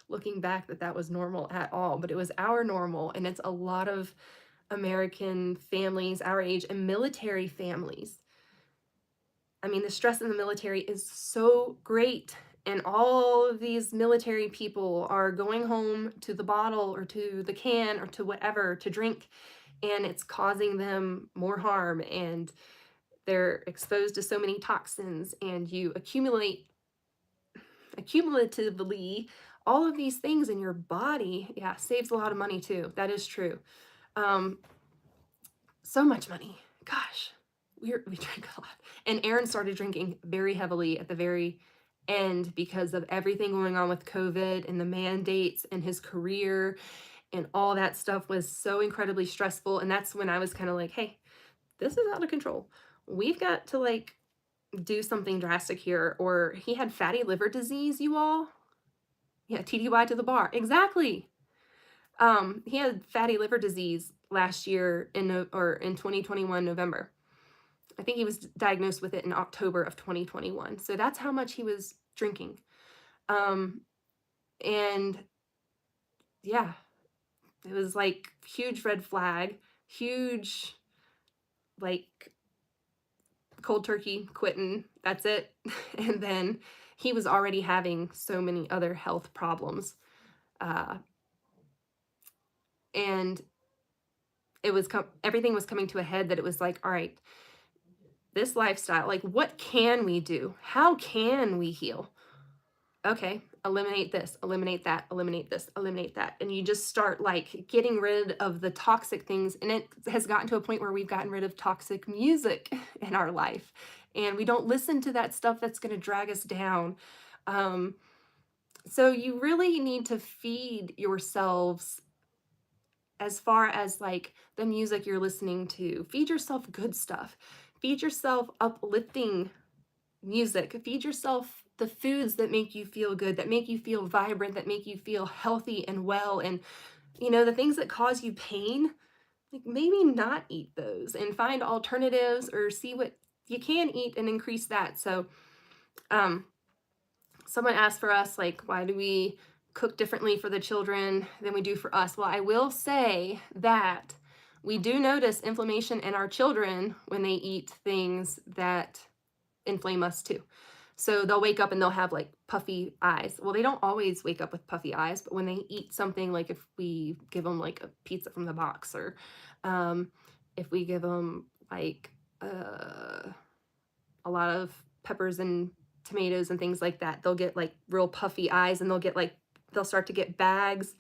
A: looking back that was normal at all, but it was our normal. And it's a lot of American families our age and military families. I mean, the stress in the military is so great. And all of these military people are going home to the bottle or to the can or to whatever to drink, and it's causing them more harm. And they're exposed to so many toxins, and you accumulatively all of these things in your body. Yeah, saves a lot of money too. That is true. Um, so much money. Gosh, we drank a lot. And Aaron started drinking very heavily at the very end because of everything going on with COVID and the mandates, and his career and all that stuff was so incredibly stressful. And that's when I was kind of like, hey, this is out of control. We've got to like do something drastic here. Or he had fatty liver disease, you all. Yeah, TDY to the bar. Exactly. He had fatty liver disease last year in 2021 November. I think he was diagnosed with it in October of 2021. So that's how much he was drinking. And yeah, it was like huge red flag, huge like cold turkey quitting. That's it. And then he was already having so many other health problems. And everything was coming to a head that it was like, all right, this lifestyle, like what can we do? How can we heal? Okay, eliminate this, eliminate that, eliminate this, eliminate that. And you just start like getting rid of the toxic things. And it has gotten to a point where we've gotten rid of toxic music in our life. And we don't listen to that stuff that's going to drag us down. So you really need to feed yourselves as far as like the music you're listening to. Feed yourself good stuff. Feed yourself uplifting music. Feed yourself the foods that make you feel good, that make you feel vibrant, that make you feel healthy and well, and the things that cause you pain, like maybe not eat those and find alternatives or see what you can eat and increase that. So, um, someone asked for us, like, why do we cook differently for the children than we do for us? Well, I will say that we do notice inflammation in our children when they eat things that inflame us too. So they'll wake up and they'll have like puffy eyes. Well, they don't always wake up with puffy eyes, but when they eat something, like if we give them like a pizza from the box, or um, if we give them like a lot of peppers and tomatoes and things like that, they'll get like real puffy eyes, and they'll start to get bags,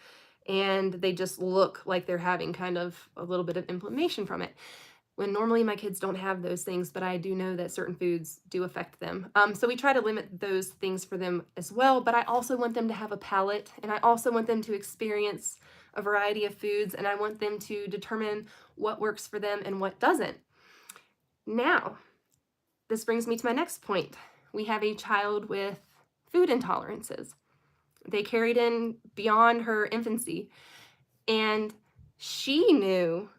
A: and they just look like they're having kind of a little bit of inflammation from it, when normally my kids don't have those things, but I do know that certain foods do affect them. So we try to limit those things for them as well, but I also want them to have a palate, and I also want them to experience a variety of foods, and I want them to determine what works for them and what doesn't. Now, this brings me to my next point. We have a child with food intolerances. They carried in beyond her infancy, and she knew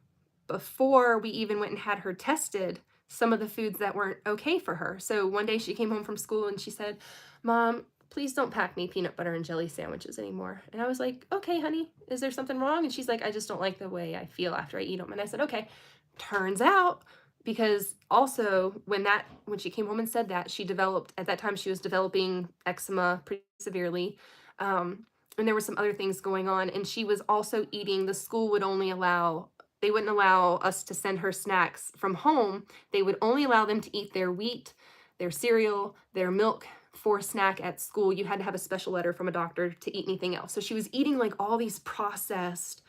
A: before we even went and had her tested some of the foods that weren't okay for her. So one day she came home from school and she said, "Mom, please don't pack me peanut butter and jelly sandwiches anymore." And I was like, "Okay, honey, is there something wrong?" And she's like, "I just don't like the way I feel after I eat them." And I said, "Okay." Turns out, because also when she came home and said that, at that time she was developing eczema pretty severely. And there were some other things going on, and she was also eating, the school would only allow, they wouldn't allow us to send her snacks from home. They would only allow them to eat their wheat, their cereal, their milk for snack at school. You had to have a special letter from a doctor to eat anything else. So she was eating like all these processed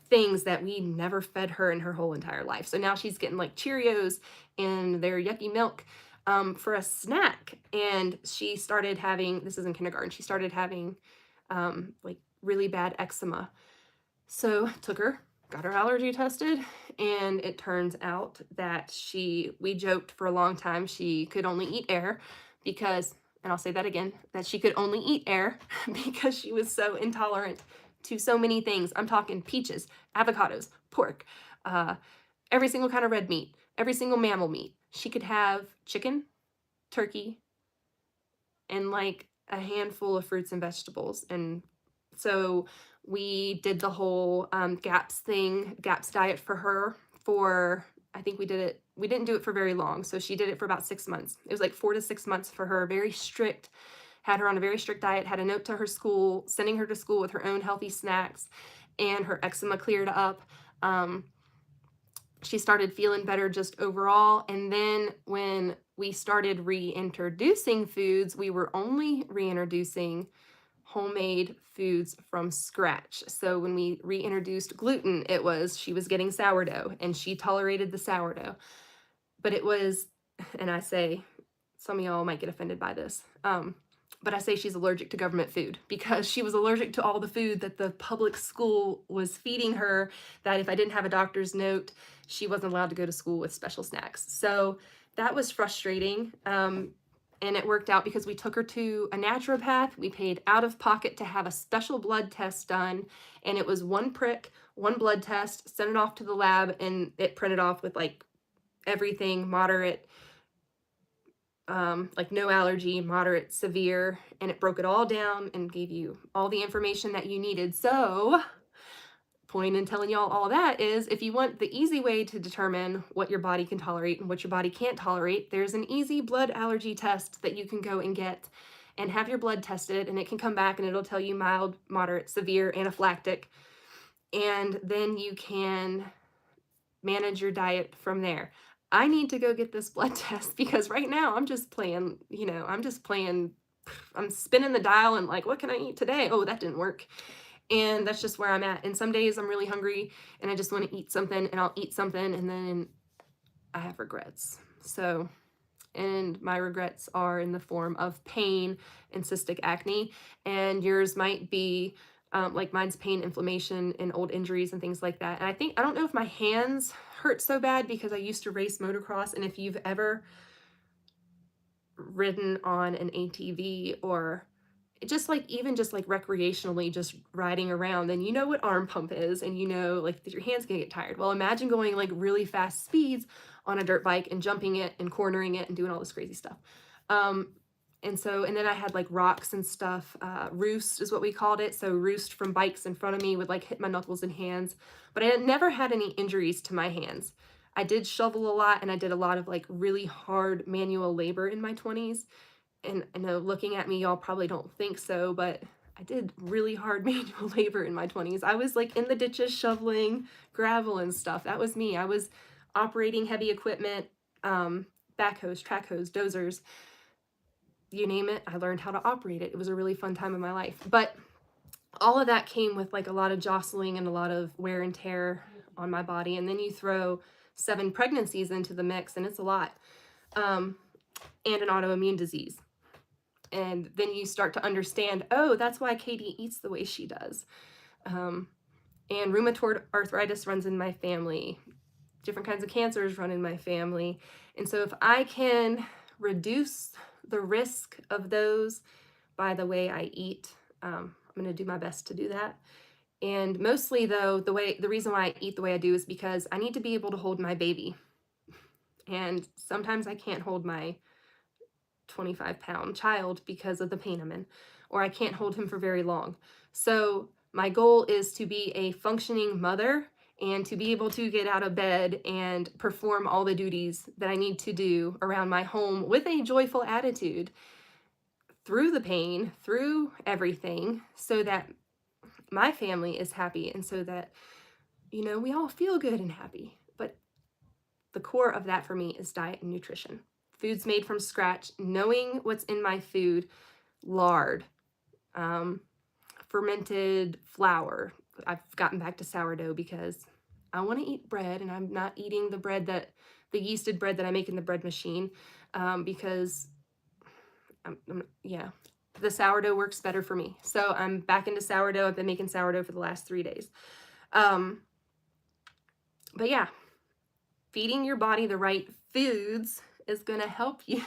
A: things that we never fed her in her whole entire life. So now she's getting like Cheerios and their yucky milk for a snack. And she started having, this is in kindergarten, she started having like really bad eczema. So got her allergy tested, and it turns out that we joked for a long time she could only eat air because, and I'll say that again, that she could only eat air because she was so intolerant to so many things. I'm talking peaches, avocados, pork, every single kind of red meat, every single mammal meat. She could have chicken, turkey, and like a handful of fruits and vegetables. And so we did the whole GAPS diet for her for, I think we didn't do it for very long. So she did it for about 6 months. It was like 4 to 6 months for her, very strict, had her on a very strict diet, had a note to her school, sending her to school with her own healthy snacks, and her eczema cleared up. She started feeling better just overall. And then when we started reintroducing foods, we were only reintroducing homemade foods from scratch. So when we reintroduced gluten, she was getting sourdough, and she tolerated the sourdough. But it was, and I say, some of y'all might get offended by this, but I say she's allergic to government food, because she was allergic to all the food that the public school was feeding her, that if I didn't have a doctor's note, she wasn't allowed to go to school with special snacks. So that was frustrating. And it worked out because we took her to a naturopath. We paid out of pocket to have a special blood test done. And it was one prick, one blood test, sent it off to the lab, and it printed off with like everything moderate, like no allergy, moderate, severe, and it broke it all down and gave you all the information that you needed. So, point in telling y'all all that is, if you want the easy way to determine what your body can tolerate and what your body can't tolerate, there's an easy blood allergy test that you can go and get and have your blood tested, and it can come back and it'll tell you mild, moderate, severe, anaphylactic, and then you can manage your diet from there. I need to go get this blood test because right now I'm just playing, I'm spinning the dial and like, what can I eat today? Oh, that didn't work. And that's just where I'm at. And some days I'm really hungry and I just want to eat something, and I'll eat something and then I have regrets. So, and my regrets are in the form of pain and cystic acne, and yours might be like mine's pain, inflammation, and old injuries and things like that. And I don't know if my hands hurt so bad because I used to race motocross, and if you've ever ridden on an ATV, or just like even just like recreationally just riding around, then you know what arm pump is, and you know like that your hands gonna get tired. Well, imagine going like really fast speeds on a dirt bike and jumping it and cornering it and doing all this crazy stuff. um and then I had like rocks and stuff. Roost is what we called it. So roost from bikes in front of me would like hit my knuckles and hands, but I never had any injuries to my hands. I did shovel a lot and I did a lot of like really hard manual labor in my 20s. And I know looking at me, y'all probably don't think so, but I did really hard manual labor in my 20s. I was like in the ditches shoveling gravel and stuff. That was me. I was operating heavy equipment, backhoes, track hoes, dozers, you name it. I learned how to operate it. It was a really fun time in my life. But all of that came with like a lot of jostling and a lot of wear and tear on my body. And then you throw 7 pregnancies into the mix, and it's a lot. And an autoimmune disease. And then you start to understand, oh, that's why Katie eats the way she does. And rheumatoid arthritis runs in my family. Different kinds of cancers run in my family. And so if I can reduce the risk of those by the way I eat, I'm going to do my best to do that. And mostly though, the reason why I eat the way I do is because I need to be able to hold my baby. And sometimes I can't hold my 25-pound child because of the pain I'm in, or I can't hold him for very long. So my goal is to be a functioning mother and to be able to get out of bed and perform all the duties that I need to do around my home with a joyful attitude through the pain, through everything, so that my family is happy and so that, you know, we all feel good and happy. But the core of that for me is diet and nutrition. Foods made from scratch, knowing what's in my food, lard, fermented flour. I've gotten back to sourdough because I want to eat bread, and I'm not eating the yeasted bread that I make in the bread machine, because the sourdough works better for me. So I'm back into sourdough. I've been making sourdough for the last 3 days. But yeah, feeding your body the right foods is going to help you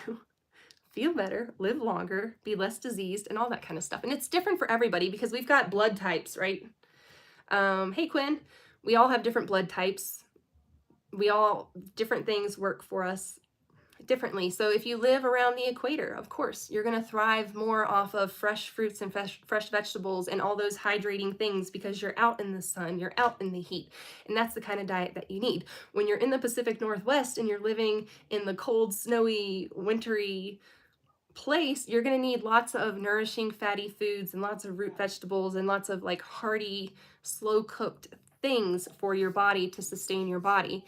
A: feel better, live longer, be less diseased, and all that kind of stuff. And it's different for everybody because we've got blood types, right? Hey, Quinn, we all have different blood types. Different things work for us differently. So if you live around the equator, of course, you're going to thrive more off of fresh fruits and fresh vegetables and all those hydrating things because you're out in the sun, you're out in the heat. And that's the kind of diet that you need. When you're in the Pacific Northwest and you're living in the cold, snowy, wintry place, you're going to need lots of nourishing fatty foods and lots of root vegetables and lots of like hearty, slow cooked things for your body to sustain your body.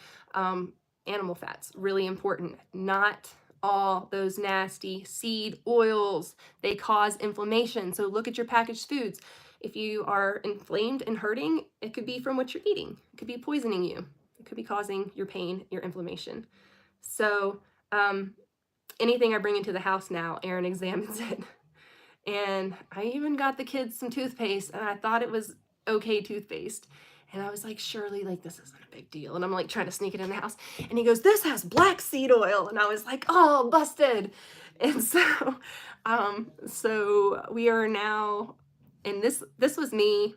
A: Animal fats, really important. Not all those nasty seed oils. They cause inflammation. So look at your packaged foods. If you are inflamed and hurting, it could be from what you're eating. It could be poisoning you. It could be causing your pain, your inflammation. So anything I bring into the house now, Aaron examines it. And I even got the kids some toothpaste, and I thought it was okay toothpaste. And I was like, surely, like, this isn't a big deal. And I'm like trying to sneak it in the house. And he goes, this has black seed oil. And I was like, oh, busted. And so we are now, and this was me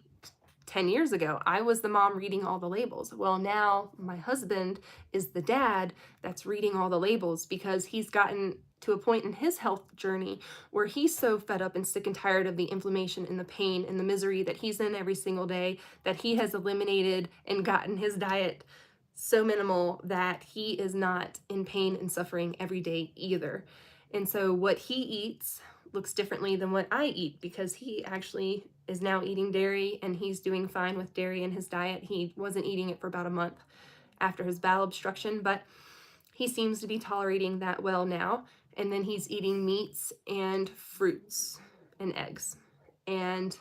A: 10 years ago. I was the mom reading all the labels. Well, now my husband is the dad that's reading all the labels because he's gotten to a point in his health journey where he's so fed up and sick and tired of the inflammation and the pain and the misery that he's in every single day that he has eliminated and gotten his diet so minimal that he is not in pain and suffering every day either. And so what he eats looks differently than what I eat because he actually is now eating dairy and he's doing fine with dairy in his diet. He wasn't eating it for about a month after his bowel obstruction, but he seems to be tolerating that well now. And then he's eating meats and fruits and eggs. And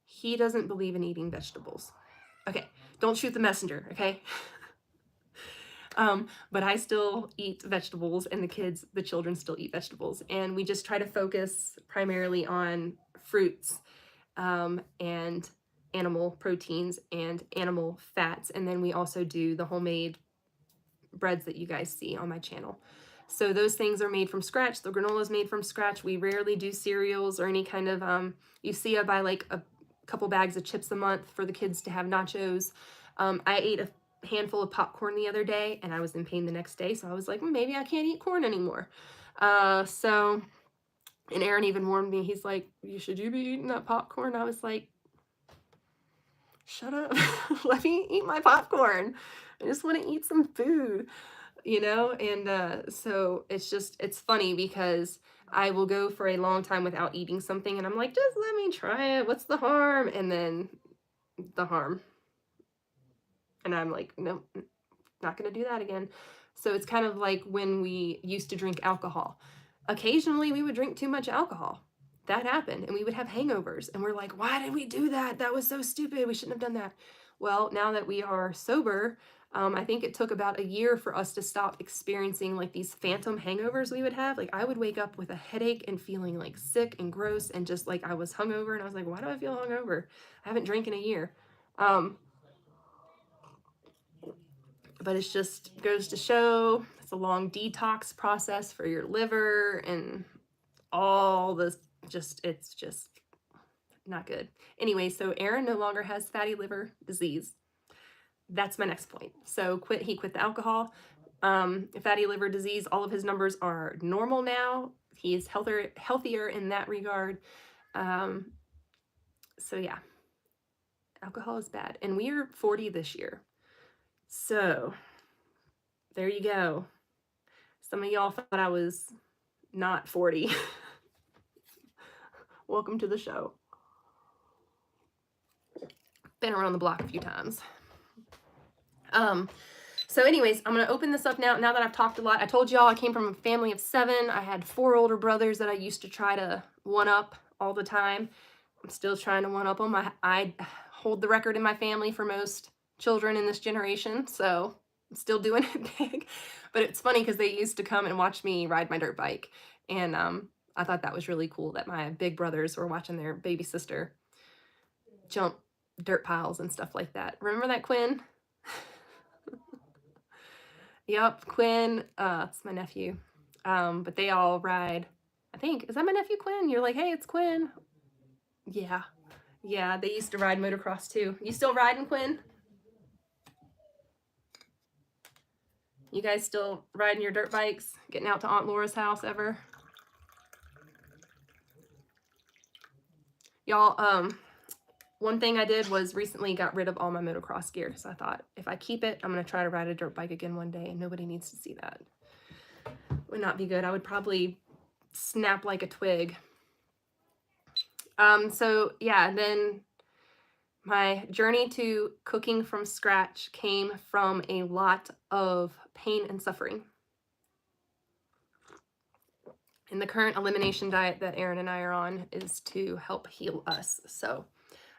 A: he doesn't believe in eating vegetables. Okay, don't shoot the messenger, okay? But I still eat vegetables, and the children still eat vegetables. And we just try to focus primarily on fruits, and animal proteins and animal fats. And then we also do the homemade breads that you guys see on my channel. So those things are made from scratch. The granola is made from scratch. We rarely do cereals or any kind of, you see I buy like a couple bags of chips a month for the kids to have nachos. I ate a handful of popcorn the other day and I was in pain the next day. So I was like, maybe I can't eat corn anymore. And Aaron even warned me. He's like, should you be eating that popcorn? I was like, shut up. Let me eat my popcorn. I just want to eat some food, And so it's funny because I will go for a long time without eating something and I'm like, just let me try it. What's the harm? And then the harm. And I'm like, nope, not going to do that again. So it's kind of like when we used to drink alcohol. Occasionally we would drink too much alcohol. That happened and we would have hangovers and we're like, why did we do that? That was so stupid. We shouldn't have done that. Well, now that we are sober, I think it took about a year for us to stop experiencing like these phantom hangovers we would have. Like I would wake up with a headache and feeling like sick and gross and just like I was hungover and I was like, why do I feel hungover? I haven't drank in a year. But it's just goes to show it's a long detox process for your liver and all this it's just not good. Anyway, so Aaron no longer has fatty liver disease. That's my next point. So he quit the alcohol, fatty liver disease. All of his numbers are normal now. He is healthier in that regard. So yeah, alcohol is bad. And we are 40 this year. So there you go. Some of y'all thought I was not 40. Welcome to the show. Been around the block a few times. So anyways, I'm going to open this up now that I've talked a lot. I told y'all I came from a family of 7. I had 4 older brothers that I used to try to one-up all the time. I'm still trying to one-up them. I hold the record in my family for most children in this generation, so I'm still doing it big. But it's funny because they used to come and watch me ride my dirt bike. And I thought that was really cool that my big brothers were watching their baby sister jump dirt piles and stuff like that. Remember that, Quinn? Yep, Quinn, it's my nephew. But they all ride. I think, is that my nephew Quinn? You're like, hey, it's Quinn. Yeah. Yeah, they used to ride motocross too. You still riding, Quinn? You guys still riding your dirt bikes? Getting out to Aunt Laura's house ever? Y'all, one thing I did was recently got rid of all my motocross gear because I thought if I keep it, I'm going to try to ride a dirt bike again one day and nobody needs to see that. Would not be good. I would probably snap like a twig. So yeah, then my journey to cooking from scratch came from a lot of pain and suffering. And the current elimination diet that Aaron and I are on is to help heal us. So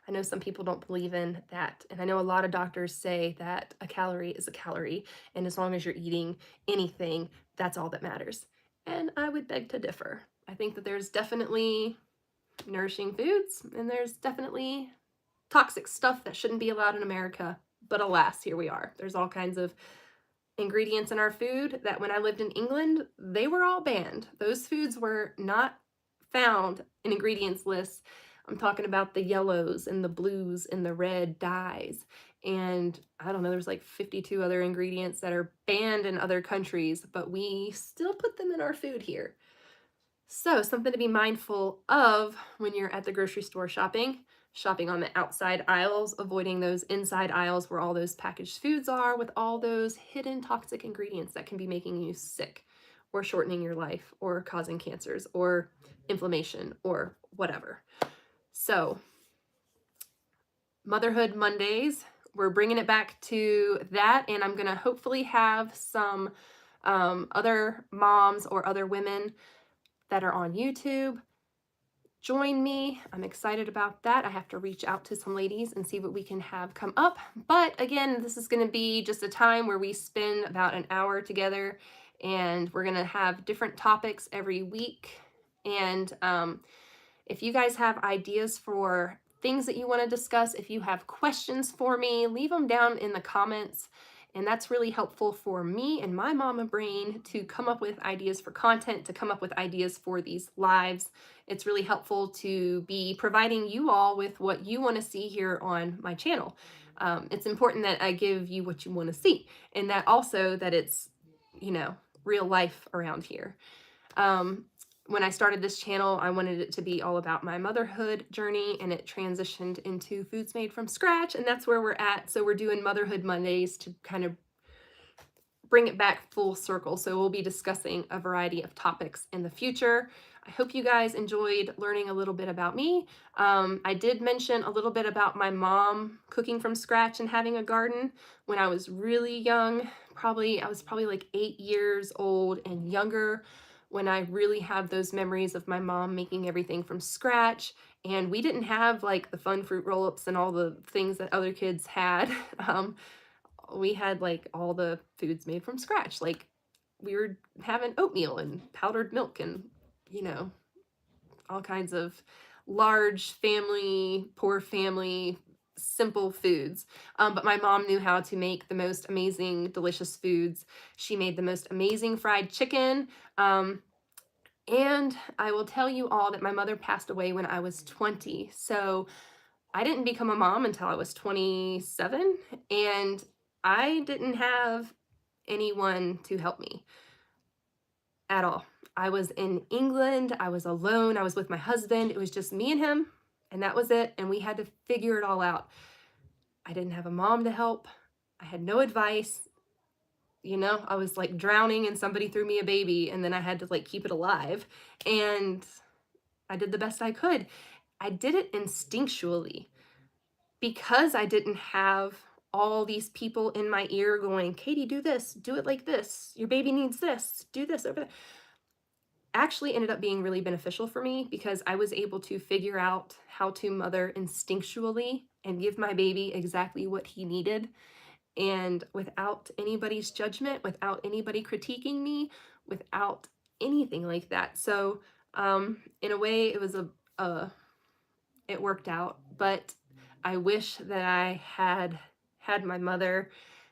A: I know some people don't believe in that. And I know a lot of doctors say that a calorie is a calorie. And as long as you're eating anything, that's all that matters. And I would beg to differ. I think that there's definitely nourishing foods and there's definitely toxic stuff that shouldn't be allowed in America. But alas, here we are. There's all kinds of ingredients in our food that when I lived in England, they were all banned. Those foods were not found in ingredients lists. I'm talking about the yellows and the blues and the red dyes. And I don't know, there's like 52 other ingredients that are banned in other countries, but we still put them in our food here. So something to be mindful of when you're at the grocery store shopping on the outside aisles, avoiding those inside aisles where all those packaged foods are with all those hidden toxic ingredients that can be making you sick or shortening your life or causing cancers or inflammation or whatever. So Motherhood Mondays, we're bringing it back to that, and I'm going to hopefully have some other moms or other women that are on YouTube join me. I'm excited about that. I have to reach out to some ladies and see what we can have come up. But again, this is going to be just a time where we spend about an hour together and we're going to have different topics every week. And if you guys have ideas for things that you want to discuss, if you have questions for me, leave them down in the comments And that's really helpful for me and my mama brain to come up with ideas for content, to come up with ideas for these lives. It's really helpful to be providing you all with what you want to see here on my channel. It's important that I give you what you want to see, and that also that it's, real life around here. Um, when I started this channel, I wanted it to be all about my motherhood journey, and it transitioned into foods made from scratch, and that's where we're at. So we're doing Motherhood Mondays to kind of bring it back full circle. So we'll be discussing a variety of topics in the future. I hope you guys enjoyed learning a little bit about me. I did mention a little bit about my mom cooking from scratch and having a garden when I was really young. I was probably like 8 years old and younger when I really have those memories of my mom making everything from scratch. And we didn't have like the fun fruit roll-ups and all the things that other kids had. We had like all the foods made from scratch. Like we were having oatmeal and powdered milk and, you know, all kinds of large family, poor family, simple foods. But my mom knew how to make the most amazing, delicious foods. She made the most amazing fried chicken. And I will tell you all that my mother passed away when I was 20. So I didn't become a mom until I was 27, and I didn't have anyone to help me at all. I was in England, I was alone, I was with my husband, it was just me and him, and that was it, and we had to figure it all out. I didn't have a mom to help, I had no advice, I was like drowning and somebody threw me a baby, and then I had to like keep it alive, and I did the best I could. I did it instinctually. Because I didn't have all these people in my ear going, Katie, do this, do it like this, your baby needs this, do this over there, actually ended up being really beneficial for me because I was able to figure out how to mother instinctually and give my baby exactly what he needed, and without anybody's judgment, without anybody critiquing me, without anything like that. So in a way, it worked out, but I wish that I had my mother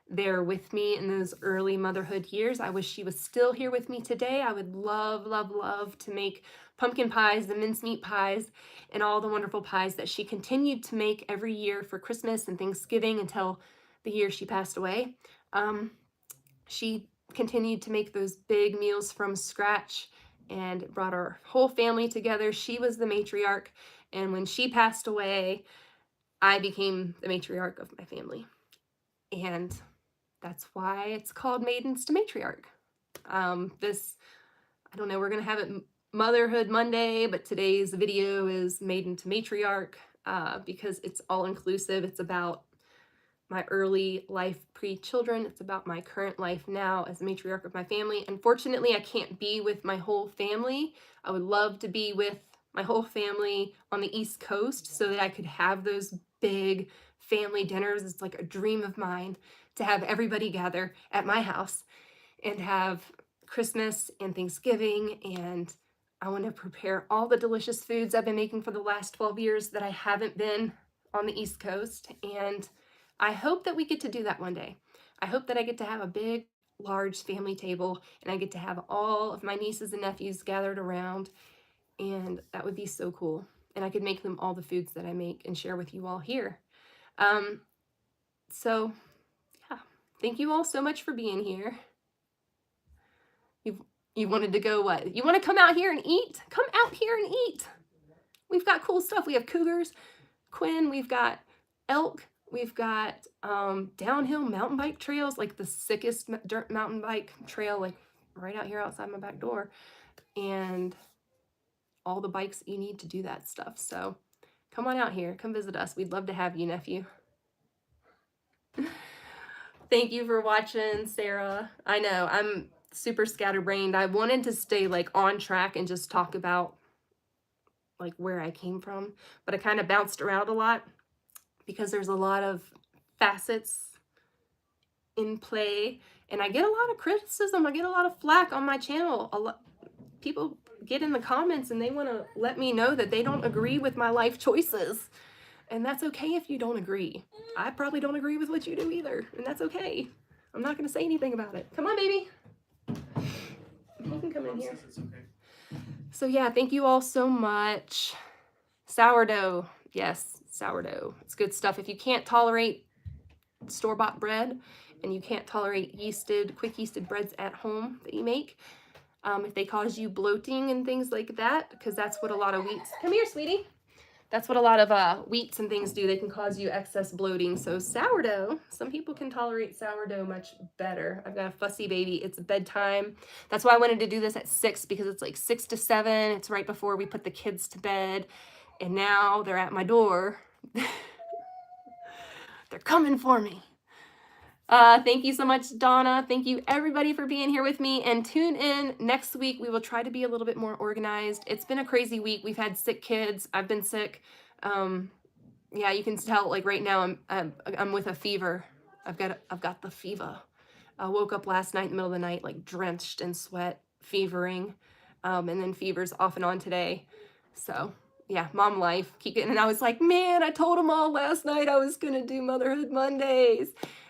A: there with me in those early motherhood years. I wish she was still here with me today. I would love, love, love to make pumpkin pies, the mincemeat pies, and all the wonderful pies that she continued to make every year for Christmas and Thanksgiving until the year she passed away. She continued to make those big meals from scratch and brought our whole family together. She was the matriarch, and when she passed away, I became the matriarch of my family. And that's why it's called Maidens to Matriarch. I don't know, we're going to have it Motherhood Monday, but today's video is Maiden to Matriarch because it's all inclusive. It's about my early life pre-children. It's about my current life now as matriarch of my family. Unfortunately, I can't be with my whole family. I would love to be with my whole family on the East Coast so that I could have those big family dinners. It's like a dream of mine to have everybody gather at my house and have Christmas and Thanksgiving, and I want to prepare all the delicious foods I've been making for the last 12 years that I haven't been on the East Coast, and I hope that we get to do that one day. I hope that I get to have a big, large family table, and I get to have all of my nieces and nephews gathered around, and that would be so cool. And I could make them all the foods that I make and share with you all here. So, yeah, thank you all so much for being here. You wanted to go what? You want to come out here and eat? Come out here and eat. We've got cool stuff. We have cougars, Quinn, we've got elk, we've got downhill mountain bike trails, like the sickest dirt mountain bike trail, like right out here outside my back door, and all the bikes you need to do that stuff. So come on out here, come visit us. We'd love to have you, nephew. Thank you for watching, Sarah. I know, I'm super scatterbrained. I wanted to stay like on track and just talk about like where I came from, but I kind of bounced around a lot because there's a lot of facets in play, and I get a lot of criticism. I get a lot of flack on my channel. People get in the comments and they want to let me know that they don't agree with my life choices, and that's okay if you don't agree. I probably don't agree with what you do either, and that's okay. I'm not going to say anything about it. Come on, baby. You can come in here.
B: It's okay.
A: So yeah, thank you all so much. Sourdough. Yes, sourdough. It's good stuff. If you can't tolerate store-bought bread and you can't tolerate quick yeasted breads at home that you make, if they cause you bloating and things like that, because that's what a lot of wheats, come here, sweetie. That's what a lot of wheats and things do. They can cause you excess bloating. So sourdough, some people can tolerate sourdough much better. I've got a fussy baby. It's bedtime. That's why I wanted to do this at 6, because it's like 6 to 7. It's right before we put the kids to bed. And now they're at my door. They're coming for me. Thank you so much, Donna. Thank you, everybody, for being here with me. And tune in next week. We will try to be a little bit more organized. It's been a crazy week. We've had sick kids. I've been sick. Yeah, you can tell. Like right now, I'm with a fever. I've got the fever. I woke up last night in the middle of the night, like drenched in sweat, fevering, and then fevers off and on today. So yeah, mom life. Keep getting. And I was like, man, I told them all last night I was gonna do Motherhood Mondays.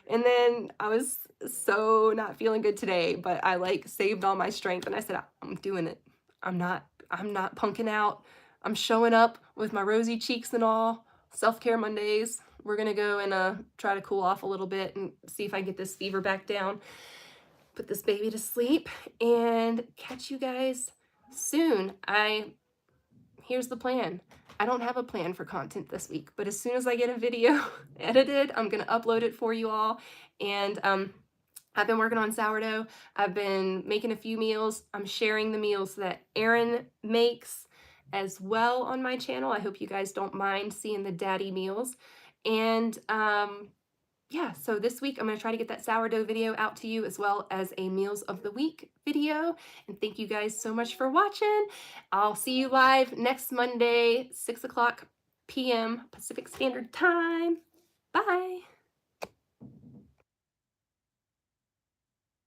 A: And then I was so not feeling good today, but I like saved all my strength and I said, I'm doing it. I'm not punking out. I'm showing up with my rosy cheeks and all. Self-care Mondays. We're gonna go and try to cool off a little bit and see if I can get this fever back down. Put this baby to sleep and catch you guys soon. Here's the plan. I don't have a plan for content this week, but as soon as I get a video edited, I'm going to upload it for you all. And I've been working on sourdough. I've been making a few meals. I'm sharing the meals that Erin makes as well on my channel. I hope you guys don't mind seeing the daddy meals. And yeah, so this week I'm going to try to get that sourdough video out to you as well as a meals of the week video. And thank you guys so much for watching. I'll see you live next Monday, 6 o'clock p.m. Pacific Standard Time. Bye.